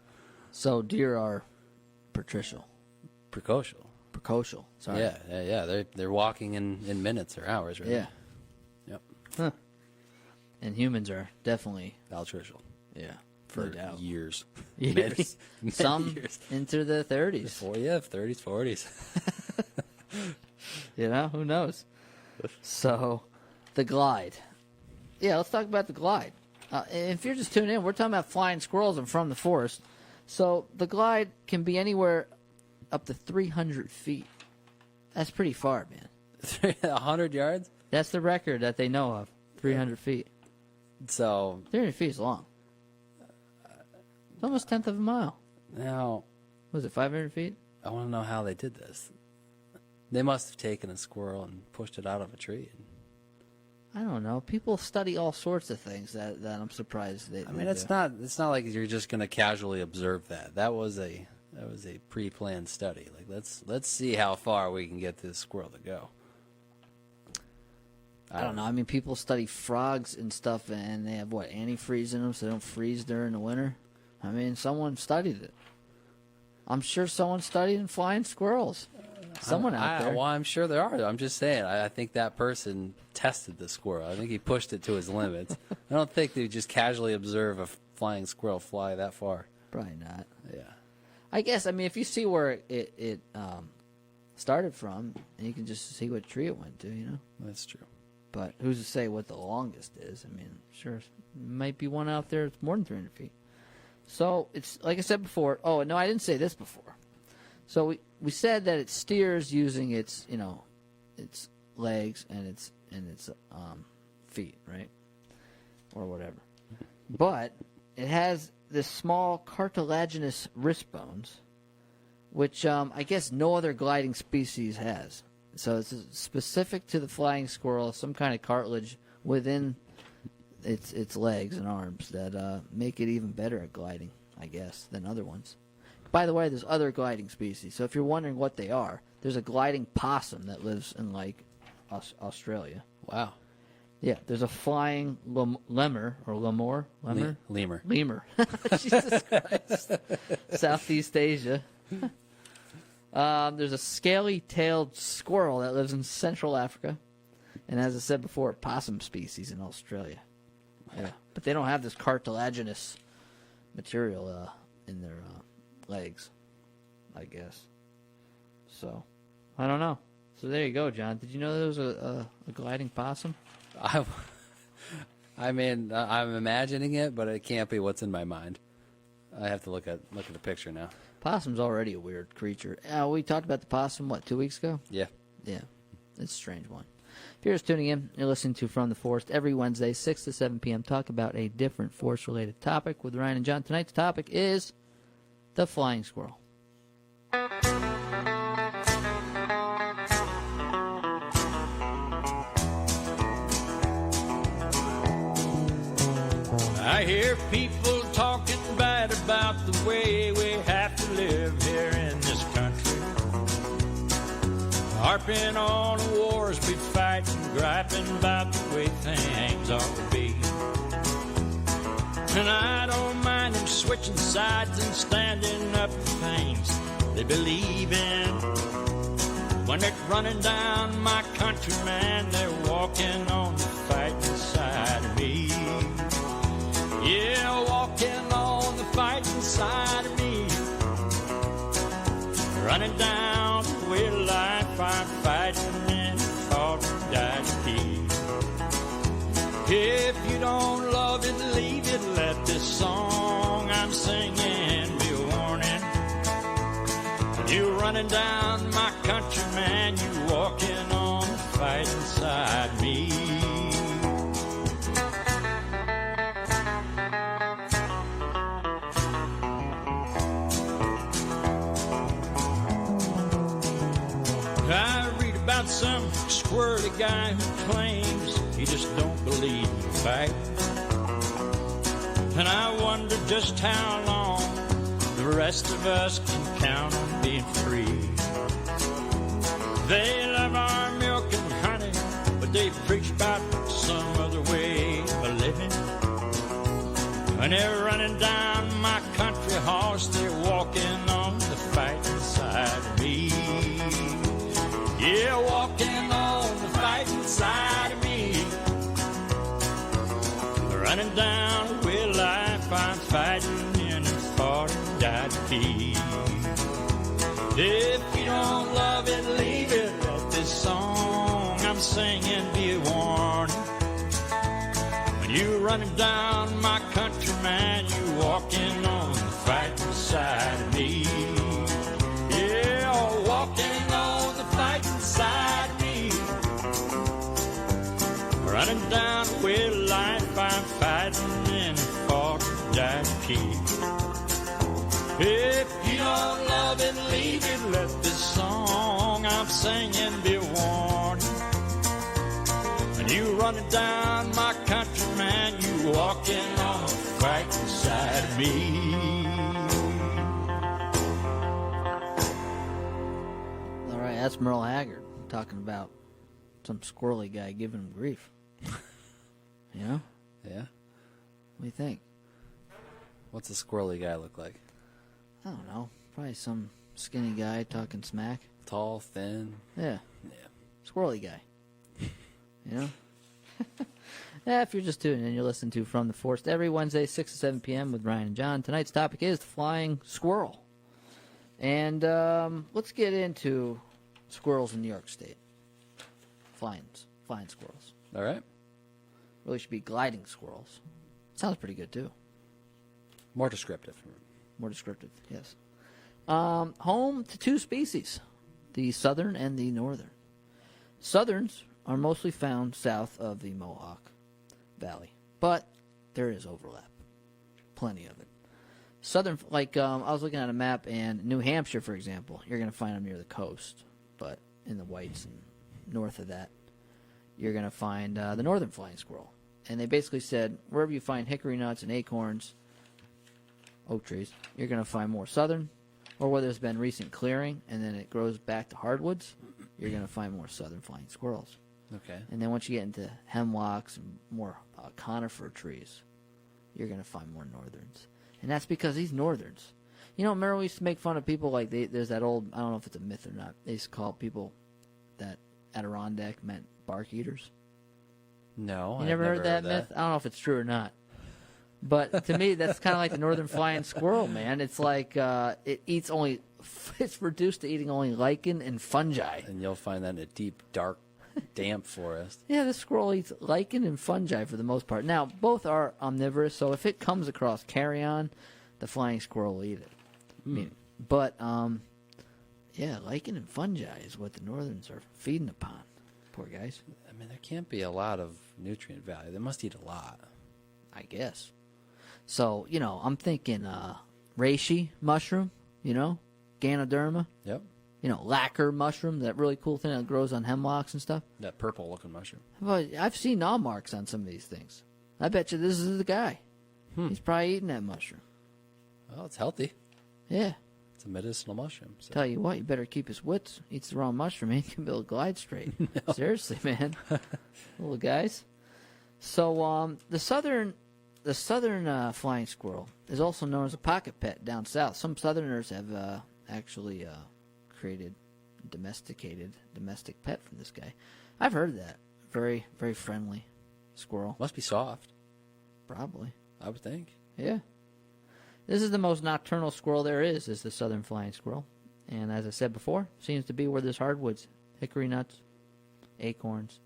Speaker 3: So deer are patricial.
Speaker 4: Precocial.
Speaker 3: Precocial. Sorry.
Speaker 4: Yeah. They're walking in minutes or hours, right?
Speaker 3: Yeah.
Speaker 4: Yep.
Speaker 3: Huh. And humans are definitely
Speaker 4: Altricial.
Speaker 3: yeah.
Speaker 4: For
Speaker 3: no doubt.
Speaker 4: years.
Speaker 3: Years.
Speaker 4: Many
Speaker 3: Some
Speaker 4: years.
Speaker 3: into the 30s.
Speaker 4: 30s, 40s.
Speaker 3: You know, who knows? So, the glide. Yeah, let's talk about the glide. If you're just tuning in, we're talking about flying squirrels and from the forest. So, the glide can be anywhere up to 300 feet. That's pretty far, man.
Speaker 4: 100 yards?
Speaker 3: That's the record that they know of. 300 feet.
Speaker 4: So
Speaker 3: 300 feet is long. It's almost 1/10 of a mile.
Speaker 4: now
Speaker 3: Was it 500 feet?
Speaker 4: I want to know how they did this. They must have taken a squirrel and pushed it out of a tree.
Speaker 3: I don't know. People study all sorts of things that I'm surprised they.
Speaker 4: I mean,
Speaker 3: they
Speaker 4: it's
Speaker 3: do.
Speaker 4: not like you're just going to casually observe that. That was a pre-planned study. Like let's see how far we can get this squirrel to go.
Speaker 3: I don't know. I mean, people study frogs and stuff, and they have what, antifreeze in them, so they don't freeze during the winter. I mean, someone studied it. I'm sure someone studied in flying squirrels. Someone out there.
Speaker 4: Well, I'm sure there are. I'm just saying. I think that person tested the squirrel. I think he pushed it to his limits. I don't think they just casually observe a flying squirrel fly that far.
Speaker 3: Probably not.
Speaker 4: Yeah.
Speaker 3: I guess. I mean, if you see where it started from, and you can just see what tree it went to, you know.
Speaker 4: That's true.
Speaker 3: But who's to say what the longest is? I mean, sure, might be one out there that's more than 300 feet. So it's like I said before. Oh no, I didn't say this before. So we said that it steers using its its legs and its feet, right, or whatever. But it has this small cartilaginous wrist bones, which I guess no other gliding species has. So it's specific to the flying squirrel, some kind of cartilage within its legs and arms that make it even better at gliding, I guess, than other ones. By the way, there's other gliding species. So if you're wondering what they are, there's a gliding possum that lives in, like, Australia.
Speaker 4: Wow.
Speaker 3: Yeah, there's a flying lemur, or lemur?
Speaker 4: Lemur.
Speaker 3: Jesus Christ. Southeast Asia. There's a scaly-tailed squirrel that lives in Central Africa. And as I said before, a possum species in Australia. Yeah. But they don't have this cartilaginous material in their legs, I guess. So, I don't know. So there you go, John. Did you know there was a gliding possum?
Speaker 4: I mean, I'm imagining it, but it can't be what's in my mind. I have to look at the picture now.
Speaker 3: Possum's already a weird creature. We talked about the possum, 2 weeks ago?
Speaker 4: Yeah.
Speaker 3: Yeah. It's a strange one. If you're just tuning in, you're listening to From the Forest every Wednesday, 6 to 7 p.m. Talk about a different forest-related topic with Ryan and John. Tonight's topic is the flying squirrel.
Speaker 5: I hear people talking bad about the way we have to live here in this country. Harping on the wars we fight and griping about the way things ought to be. And I don't mind them switching sides and standing up for things they believe in. When they're running down my country, man, they're walking on the fighting side of me. Yeah, walking on the fighting side of me. Running down the way of life, I'm fighting and fought and died to keep. If you don't love it, leave it. Let this song I'm singing be a warning. You running down my country, man, you walking on the fighting side of me. I read about some squirrely guy who claims he just don't believe in fight. And I wonder just how long the rest of us can count on being free. They love our milk and honey, but they preach about some other way of living. When they're running down my country horse, they're walking on the fighting side of me. Yeah, walking on the fighting side of me. Running down the way of life, I'm fighting and fought and died to keep. If you don't love it, leave it. Let this song I'm singing be a warning. When you running down my country, man, you walking on the fighting side of me. Yeah, walking on the fighting side of me. Running down the way of life, I'm fighting and fought and died to keep. If you don't love it, leave it. Let this song I'm singing be a warning. When you running down my country, man, you walking on the fighting side of me.
Speaker 3: All right, that's Merle Haggard talking about some squirrely guy giving him grief. You know?
Speaker 4: Yeah.
Speaker 3: What do you think?
Speaker 4: What's a squirrely guy look like?
Speaker 3: I don't know. Probably some skinny guy talking smack.
Speaker 4: Tall, thin.
Speaker 3: Yeah.
Speaker 4: Yeah.
Speaker 3: Squirrely guy. You know? Yeah, if you're just tuning in, you're listening to From the Forest every Wednesday, 6 to 7 p.m. with Ryan and John. Tonight's topic is the flying squirrel. And let's get into squirrels in New York State. Flying squirrels.
Speaker 4: All right.
Speaker 3: Really should be gliding squirrels. Sounds pretty good, too.
Speaker 4: More descriptive.
Speaker 3: More descriptive, yes. Home to two species, the southern and the northern. Southerns are mostly found south of the Mohawk Valley, but there is overlap. Plenty of it. Southern, like I was looking at a map, and New Hampshire, for example, you're going to find them near the coast, but in the whites and north of that, you're going to find the northern flying squirrel. And they basically said, wherever you find hickory nuts and acorns, oak trees, you're going to find more southern, or where there's been recent clearing and then it grows back to hardwoods, you're going to find more southern flying squirrels.
Speaker 4: Okay.
Speaker 3: And then once you get into hemlocks and more conifer trees, you're going to find more northerns. And that's because these northerns, remember we used to make fun of people like there's that old, I don't know if it's a myth or not, they used to call people that Adirondack meant bark eaters.
Speaker 4: No,
Speaker 3: You never heard that myth? I don't know if it's true or not. But to me, that's kind of like the northern flying squirrel, man. It's like it's reduced to eating only lichen and fungi.
Speaker 4: And you'll find that in a deep, dark, damp forest.
Speaker 3: Yeah, the squirrel eats lichen and fungi for the most part. Now, both are omnivorous, so if it comes across carrion, the flying squirrel will eat it. But, yeah, lichen and fungi is what the northerns are feeding upon. Poor guys.
Speaker 4: I mean, there can't be a lot of nutrient value. They must eat a lot.
Speaker 3: I guess. So, I'm thinking reishi mushroom, Ganoderma.
Speaker 4: Yep.
Speaker 3: Lacquer mushroom, that really cool thing that grows on hemlocks and stuff.
Speaker 4: That purple-looking mushroom.
Speaker 3: Well, I've seen gnaw marks on some of these things. I bet you this is the guy. He's probably eating that mushroom.
Speaker 4: Well, it's healthy.
Speaker 3: Yeah.
Speaker 4: It's a medicinal mushroom. So.
Speaker 3: Tell you what, you better keep his wits. Eats the wrong mushroom, he can build glide straight. No. Seriously, man. Little guys. So, the southern flying squirrel is also known as a pocket pet down south. Some southerners have actually created domestic pet from this guy. I've heard that. Very, very friendly squirrel.
Speaker 4: Must be soft.
Speaker 3: Probably.
Speaker 4: I would think.
Speaker 3: Yeah. This is the most nocturnal squirrel there is the southern flying squirrel. And as I said before, seems to be where there's hardwoods, hickory nuts, acorns,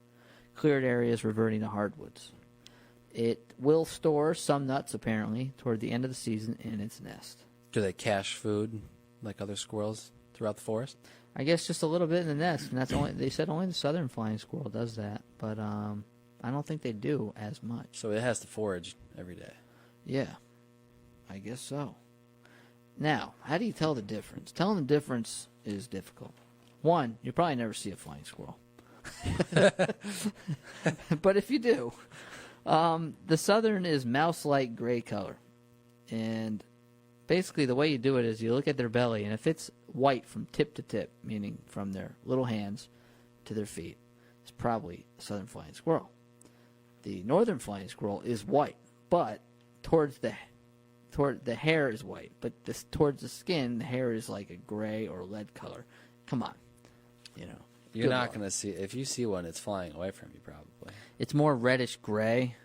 Speaker 3: cleared areas reverting to hardwoods. It will store some nuts, apparently, toward the end of the season in its nest.
Speaker 4: Do they cache food like other squirrels throughout the forest?
Speaker 3: I guess just a little bit in the nest, and that's they said only the southern flying squirrel does that, but I don't think they do as much.
Speaker 4: So it has to forage every day.
Speaker 3: Yeah, I guess so. Now, how do you tell the difference? Telling the difference is difficult. One, you probably never see a flying squirrel. But if you do, the southern is mouse-like gray color. And basically the way you do it is you look at their belly, and if it's white from tip to tip, meaning from their little hands to their feet, it's probably a southern flying squirrel. The northern flying squirrel is white, but toward the hair is white, but towards the skin, the hair is like a gray or lead color. Come on,
Speaker 4: You're not going to see, if you see one, it's flying away from you probably.
Speaker 3: It's more reddish gray,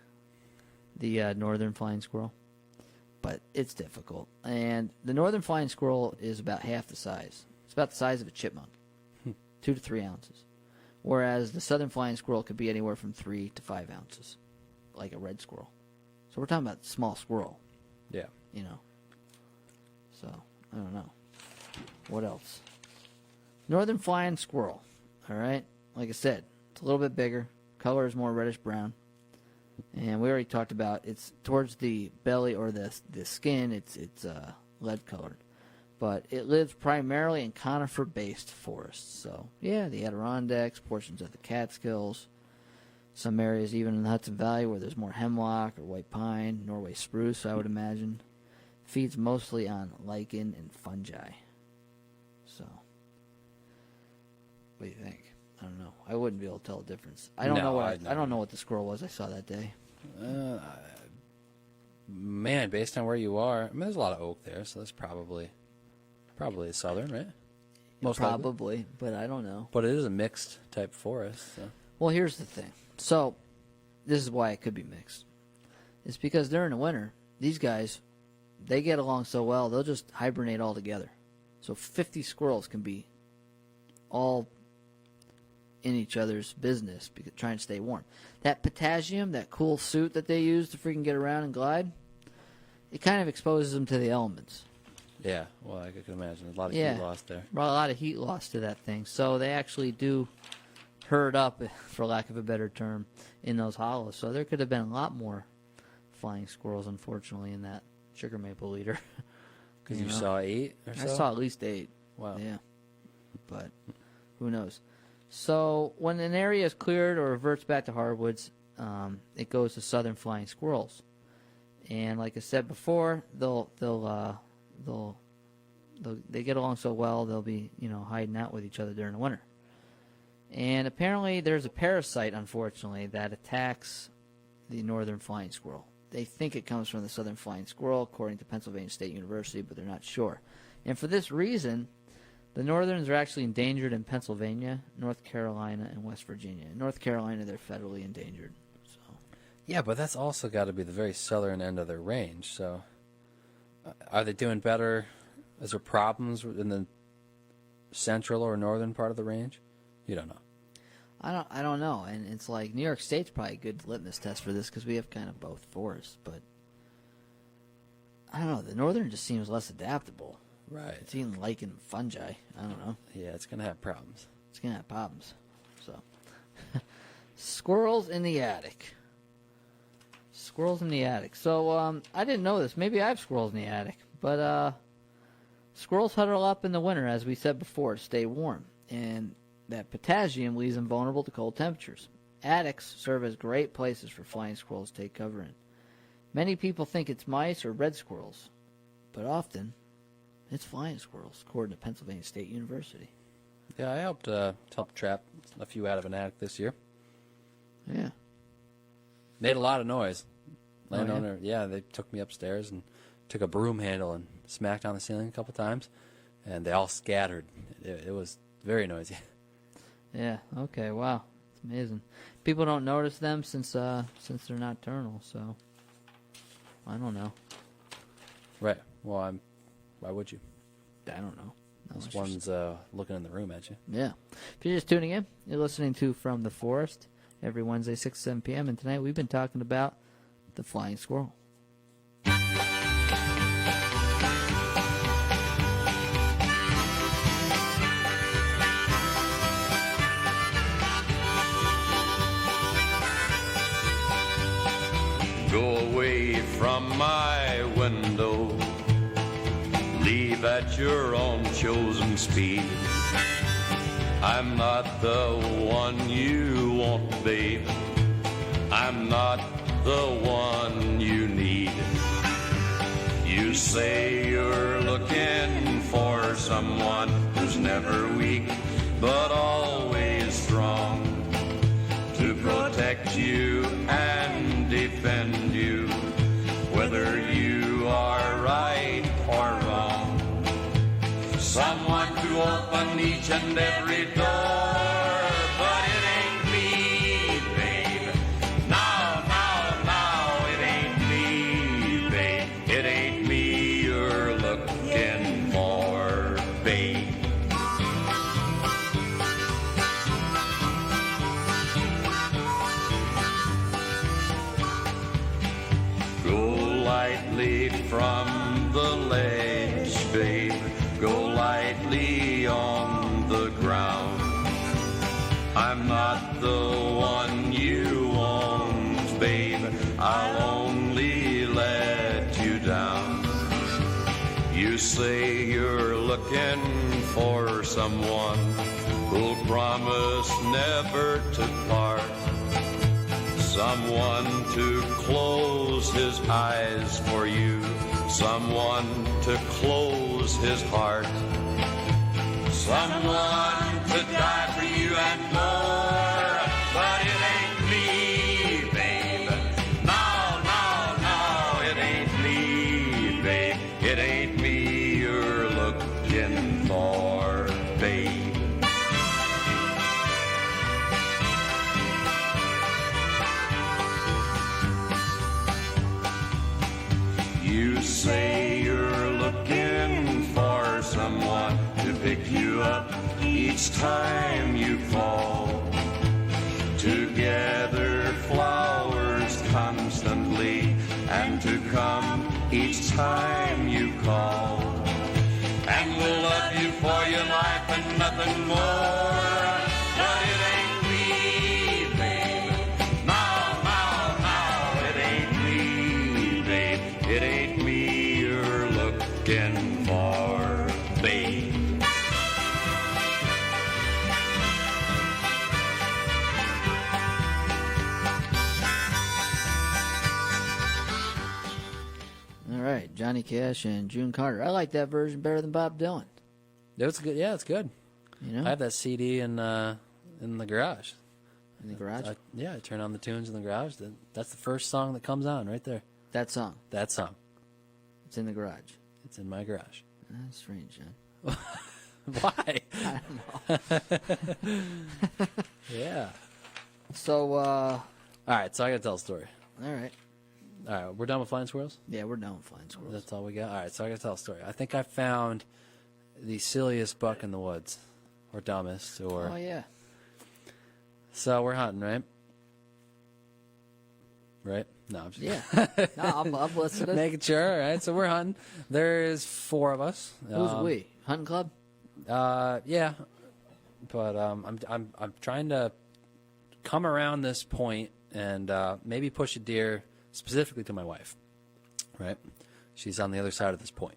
Speaker 3: the northern flying squirrel, but it's difficult. And the northern flying squirrel is about half the size. It's about the size of a chipmunk, 2 to 3 ounces. Whereas the southern flying squirrel could be anywhere from 3 to 5 ounces, like a red squirrel. So we're talking about small squirrel.
Speaker 4: Yeah.
Speaker 3: So, I don't know. What else? Northern flying squirrel. All right? Like I said, it's a little bit bigger. Color is more reddish-brown. And we already talked about it's towards the belly or the skin, it's lead-colored. But it lives primarily in conifer-based forests. So, yeah, the Adirondacks, portions of the Catskills, some areas even in the Hudson Valley where there's more hemlock or white pine, Norway spruce, I would imagine. Feeds mostly on lichen and fungi. So, what do you think? I don't know. I wouldn't be able to tell the difference. I don't know what the squirrel was I saw that day.
Speaker 4: Man, based on where you are, I mean, there's a lot of oak there, so that's probably a southern, right? Most
Speaker 3: probably,
Speaker 4: likely.
Speaker 3: But I don't know.
Speaker 4: But it is a mixed type forest. So.
Speaker 3: Well, here's the thing. So, this is why it could be mixed. It's because during the winter, these guys, they get along so well, they'll just hibernate all together. So 50 squirrels can be all in each other's business, trying to stay warm. That potassium, that cool suit that they use to freaking get around and glide, it kind of exposes them to the elements.
Speaker 4: Yeah, well, I can imagine. A lot of heat loss there.
Speaker 3: A lot of heat loss to that thing. So they actually do herd up, for lack of a better term, in those hollows. So there could have been a lot more flying squirrels, unfortunately, in that sugar maple leader.
Speaker 4: Because you saw 8 or so?
Speaker 3: I saw at least 8.
Speaker 4: Wow.
Speaker 3: Yeah. But who knows? So when an area is cleared or reverts back to hardwoods, it goes to southern flying squirrels. And like I said before, they get along so well they'll be hiding out with each other during the winter. And apparently there's a parasite, unfortunately, that attacks the northern flying squirrel. They think it comes from the southern flying squirrel, according to Pennsylvania State University, but they're not sure. And for this reason, the northerns are actually endangered in Pennsylvania, North Carolina, and West Virginia. In North Carolina, they're federally endangered. So.
Speaker 4: Yeah, but that's also got to be the very southern end of their range. So are they doing better? Is there problems in the central or northern part of the range? You don't know.
Speaker 3: I don't know, and it's like New York State's probably a good litmus test for this because we have kind of both forests, but I don't know. The northern just seems less adaptable.
Speaker 4: Right.
Speaker 3: It's even lichen fungi. I don't know.
Speaker 4: Yeah, it's gonna have problems.
Speaker 3: It's gonna have problems. So, squirrels in the attic. Squirrels in the attic. So I didn't know this. Maybe I have squirrels in the attic, but squirrels huddle up in the winter, as we said before, to stay warm, and that potassium leaves them vulnerable to cold temperatures. Attics serve as great places for flying squirrels to take cover in. Many people think it's mice or red squirrels, but often it's flying squirrels, according to Pennsylvania State University.
Speaker 4: Yeah, I helped trap a few out of an attic this year.
Speaker 3: Yeah.
Speaker 4: Made a lot of noise.
Speaker 3: Landowner,
Speaker 4: yeah, they took me upstairs and took a broom handle and smacked on the ceiling a couple times, and they all scattered. It was very noisy.
Speaker 3: Yeah, okay, wow. It's amazing. People don't notice them since they're nocturnal, so I don't know.
Speaker 4: Right. Well, why would you?
Speaker 3: I don't know.
Speaker 4: This one's looking in the room at you.
Speaker 3: Yeah. If you're just tuning in, you're listening to From the Forest every Wednesday, 6 to 7 p.m. And tonight we've been talking about the flying squirrel.
Speaker 5: Go away from my window, leave at your own chosen speed. I'm not the one you want, babe. I'm not the one you need. You say you're looking for someone who's never weak, but always strong, to protect you and defend you, whether you are right or wrong. Someone to open each and every door, but it ain't me, babe. No, it ain't me, babe. It ain't me you're looking for, babe. Lightly from the ledge, babe. Go lightly on the ground. I'm not the one you want, babe. I'll only let you down. You say you're looking for someone who'll promise never to part. Someone to close his eyes for you, someone to close his heart, someone to die for you and more, but it ain't me, babe. No, it ain't me, babe. It ain't me you're looking for, babe. You say you're looking for someone to pick you up each time you fall, to gather flowers constantly and to come each time you call, and will love you for your life and nothing more, but it ain't me, babe. No, it ain't me, babe. It ain't me you're looking for, babe.
Speaker 3: All right, Johnny Cash and June Carter. I like that version better than Bob Dylan.
Speaker 4: It's good. Yeah, it's good.
Speaker 3: You know?
Speaker 4: I have that CD in in the garage.
Speaker 3: In the garage?
Speaker 4: I turn on the tunes in the garage. That's the first song that comes on right there.
Speaker 3: That song?
Speaker 4: That song.
Speaker 3: It's in the garage.
Speaker 4: It's in my garage.
Speaker 3: That's strange, John.
Speaker 4: Why?
Speaker 3: I don't know.
Speaker 4: Yeah.
Speaker 3: So,
Speaker 4: all right, so I got to tell a story.
Speaker 3: All right.
Speaker 4: All right, we're done with Flying Squirrels?
Speaker 3: Yeah, we're done with Flying Squirrels.
Speaker 4: That's all we got? All right, so I got to tell a story. I think I found the silliest buck in the woods, or dumbest, or...
Speaker 3: Oh, yeah.
Speaker 4: So we're hunting, right? Right? No, I'm just...
Speaker 3: Yeah. No, I'm listening.
Speaker 4: Making sure, all right? So we're hunting. There's 4 of us.
Speaker 3: Who's we? Hunting club?
Speaker 4: Yeah. But I'm trying to come around this point and maybe push a deer specifically to my wife, right? She's on the other side of this point.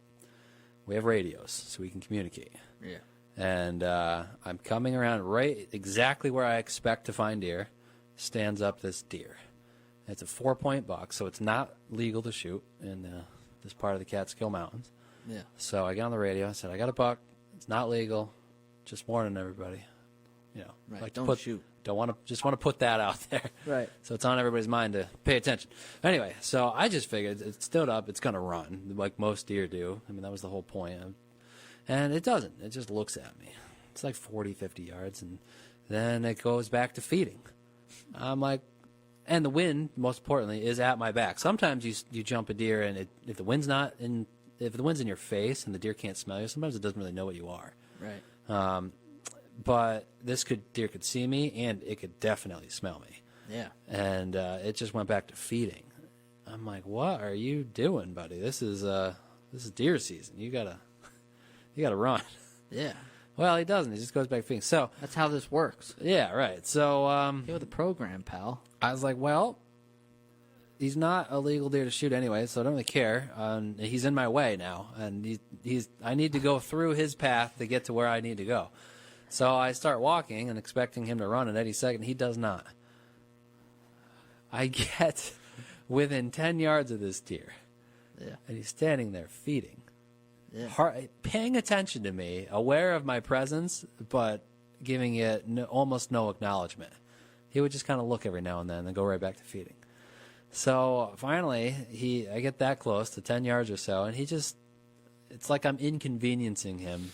Speaker 4: We have radios, so we can communicate.
Speaker 3: Yeah.
Speaker 4: And I'm coming around right exactly where I expect to find deer. Stands up this deer. It's a 4-point buck, so it's not legal to shoot in this part of the Catskill Mountains.
Speaker 3: Yeah.
Speaker 4: So I got on the radio. I said, I got a buck. It's not legal. Just warning everybody. You know,
Speaker 3: Right.
Speaker 4: like
Speaker 3: Don't shoot.
Speaker 4: Don't want to. Just want to put that out there.
Speaker 3: Right.
Speaker 4: So it's on everybody's mind to pay attention. Anyway, so I just figured it stood up. It's gonna run like most deer do. I mean, that was the whole point. And it doesn't. It just looks at me. It's like 40, 50 yards, and then it goes back to feeding. I'm like, and the wind, most importantly, is at my back. Sometimes you jump a deer, and if the wind's in your face and the deer can't smell you, sometimes it doesn't really know what you are.
Speaker 3: Right.
Speaker 4: But this deer could see me, and it could definitely smell me.
Speaker 3: Yeah.
Speaker 4: And it just went back to feeding. I'm like, what are you doing, buddy? This is deer season. You gotta run.
Speaker 3: Yeah.
Speaker 4: Well, he doesn't. He just goes back to feeding. So
Speaker 3: That's how this works.
Speaker 4: yeah, right. So
Speaker 3: Get with the program, pal.
Speaker 4: I was like, well, he's not a legal deer to shoot anyway, so I don't really care. He's in my way now, and I need to go through his path to get to where I need to go. So I start walking and expecting him to run at any second. He does not. I get within 10 yards of this deer,
Speaker 3: Yeah.
Speaker 4: and he's standing there feeding,
Speaker 3: Yeah.
Speaker 4: paying attention to me, aware of my presence, but giving it almost no acknowledgement. He would just kind of look every now and then go right back to feeding. So finally, I get that close to 10 yards or so, and it's like I'm inconveniencing him,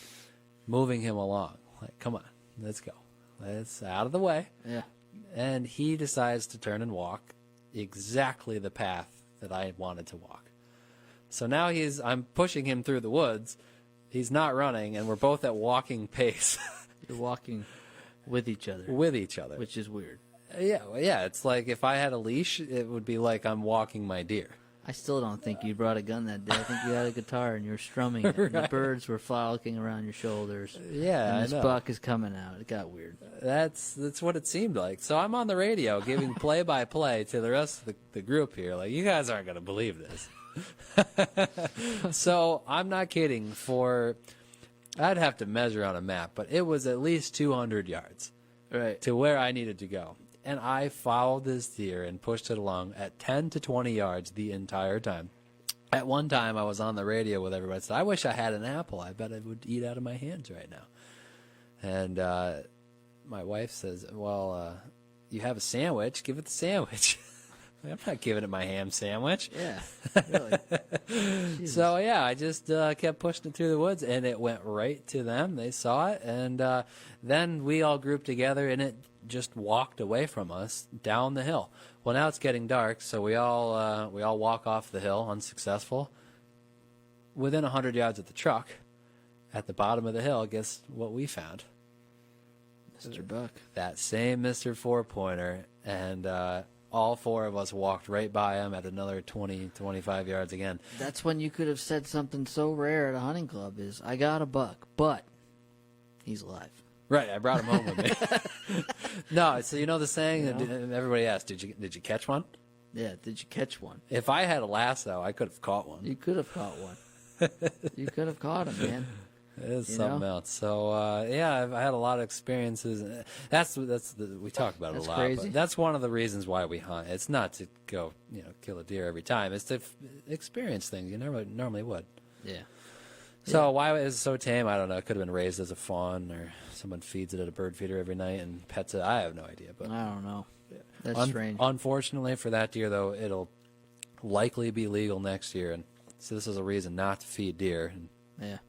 Speaker 4: moving him along. Like, come on, let's go. Let's out of the way.
Speaker 3: Yeah.
Speaker 4: And he decides to turn and walk exactly the path that I wanted to walk. So now I'm pushing him through the woods. He's not running, and we're both at walking pace.
Speaker 3: You're walking with each other.
Speaker 4: With each other.
Speaker 3: Which is weird.
Speaker 4: Yeah, it's like if I had a leash, it would be like I'm walking my deer.
Speaker 3: I still don't think you brought a gun that day. I think you had a guitar and you were strumming it. And the birds were frolicking around your shoulders.
Speaker 4: Yeah,
Speaker 3: and this
Speaker 4: I know.
Speaker 3: buck is coming out. It got weird.
Speaker 4: That's what it seemed like. So I'm on the radio giving play-by-play to the rest of the group here. Like, you guys aren't going to believe this. So I'm not kidding. I'd have to measure on a map, but it was at least 200 yards
Speaker 3: Right.
Speaker 4: to where I needed to go. And I followed this deer and pushed it along at 10 to 20 yards the entire time. At one time, I was on the radio with everybody. I said, I wish I had an apple. I bet I would eat out of my hands right now. And my wife says, well, you have a sandwich. Give it the sandwich. I'm not giving it my ham sandwich.
Speaker 3: Yeah. Really.
Speaker 4: So, yeah, I just kept pushing it through the woods, and it went right to them. They saw it, and then we all grouped together, and it just walked away from us down the hill. Well, now it's getting dark, so we all walk off the hill, unsuccessful. Within 100 yards of the truck, at the bottom of the hill, guess what we found?
Speaker 3: Mr. Buck.
Speaker 4: That same Mr. Four-Pointer, and all 4 of us walked right by him at another 20, 25 yards again.
Speaker 3: That's when you could have said something so rare at a hunting club is, I got a buck, but he's alive.
Speaker 4: Right, I brought him home with me. No, so you know the saying that everybody asks, did you catch one?
Speaker 3: Yeah, did you catch one?
Speaker 4: If I had a lasso, I could have caught one.
Speaker 3: You could have caught one. You could have caught him, man.
Speaker 4: It is something else. So yeah, I had a lot of experiences. We talk about it
Speaker 3: That's
Speaker 4: a lot.
Speaker 3: crazy.
Speaker 4: But that's one of the reasons why we hunt. It's not to go, kill a deer every time. It's to experience things you never normally would.
Speaker 3: Yeah.
Speaker 4: So why is it so tame? I don't know. It could have been raised as a fawn, or someone feeds it at a bird feeder every night and pets it. I have no idea. But
Speaker 3: I don't know. That's strange.
Speaker 4: Unfortunately for that deer, though, it'll likely be legal next year, and so this is a reason not to feed deer and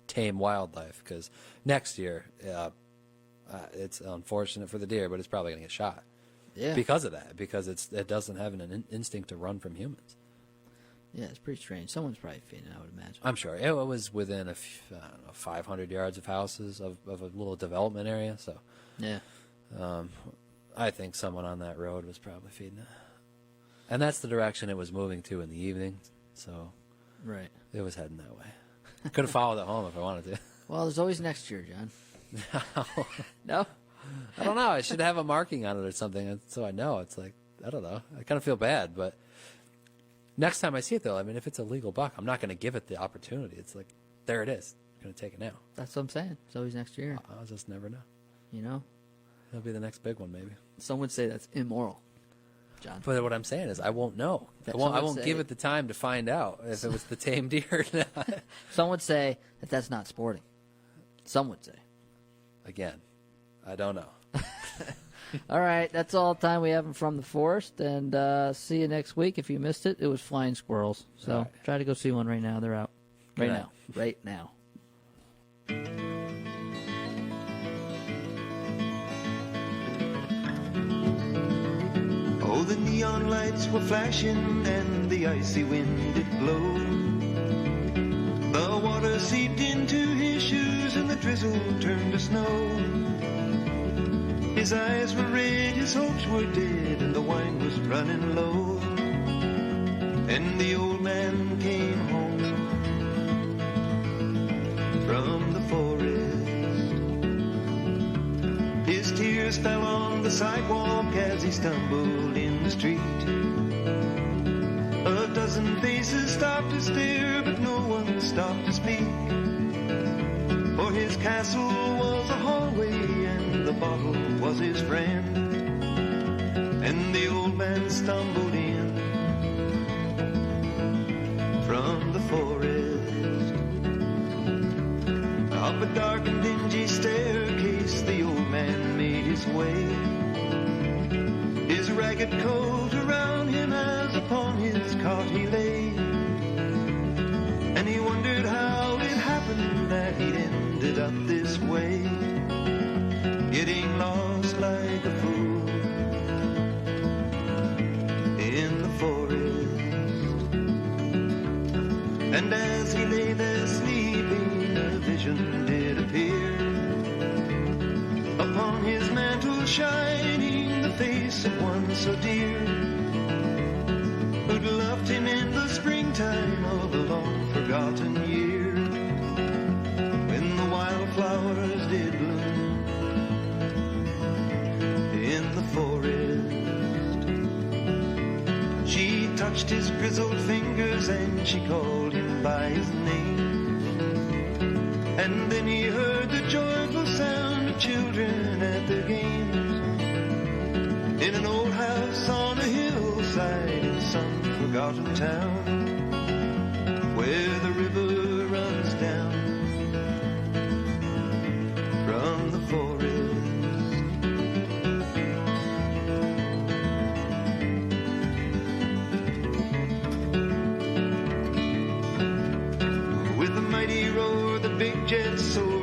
Speaker 4: tame wildlife, because next year it's unfortunate for the deer, but it's probably going to get shot because of that, because it doesn't have an instinct to run from humans.
Speaker 3: Yeah, it's pretty strange. Someone's probably feeding it, I would imagine.
Speaker 4: I'm sure. It was within 500 yards of houses of a little development area, so I think someone on that road was probably feeding it. And that's the direction it was moving to in the evening, so it was heading that way. Could have followed it home if I wanted to.
Speaker 3: Well, there's always next year, John. No?
Speaker 4: I don't know. I should have a marking on it or something so I know. It's like, I don't know. I kind of feel bad, but next time I see it, though, I mean, if it's a legal buck, I'm not going to give it the opportunity. It's like, there it is. I'm going to take it now.
Speaker 3: That's what I'm saying. It's always next year.
Speaker 4: I'll just never know.
Speaker 3: You know?
Speaker 4: It'll be the next big one, maybe.
Speaker 3: Some would say that's immoral, John.
Speaker 4: But what I'm saying is I won't know. I won't give it the time to find out if it was the tame deer or not.
Speaker 3: Some would say that that's not sporting. Some would say.
Speaker 4: Again, I don't know.
Speaker 3: All right, that's all the time we have from the forest, and see you next week. If you missed it, it was Flying Squirrels. So try to go see one right now. They're out. Right now.
Speaker 6: Oh, the neon lights were flashing and the icy wind did blow. The water seeped into his shoes and the drizzle turned to snow. His eyes were red, his hopes were dead, and the wine was running low. And the old man came home from the forest. His tears fell on the sidewalk as he stumbled in the street. A dozen faces stopped to stare, but no one stopped to speak. For his castle was a hallway and the bottle was his friend. And the old man stumbled in from the forest. Up a dark and dingy staircase the old man made his way. His ragged coat around him as upon his cot he lay. And he wondered how it happened that he'd ended up this way, getting lost like a fool in the forest. And as he lay there sleeping, a vision did appear. Upon his mantle shining the face of one so dear, who'd loved him in the springtime of a long forgotten year, when the wildflowers did bloom in the forest. She touched his grizzled fingers and she called him by his name. And then he heard the joyful sound of children at their games, in an old house on a hillside in some forgotten town, where the river runs down from the forest. With a mighty roar, the big jet soared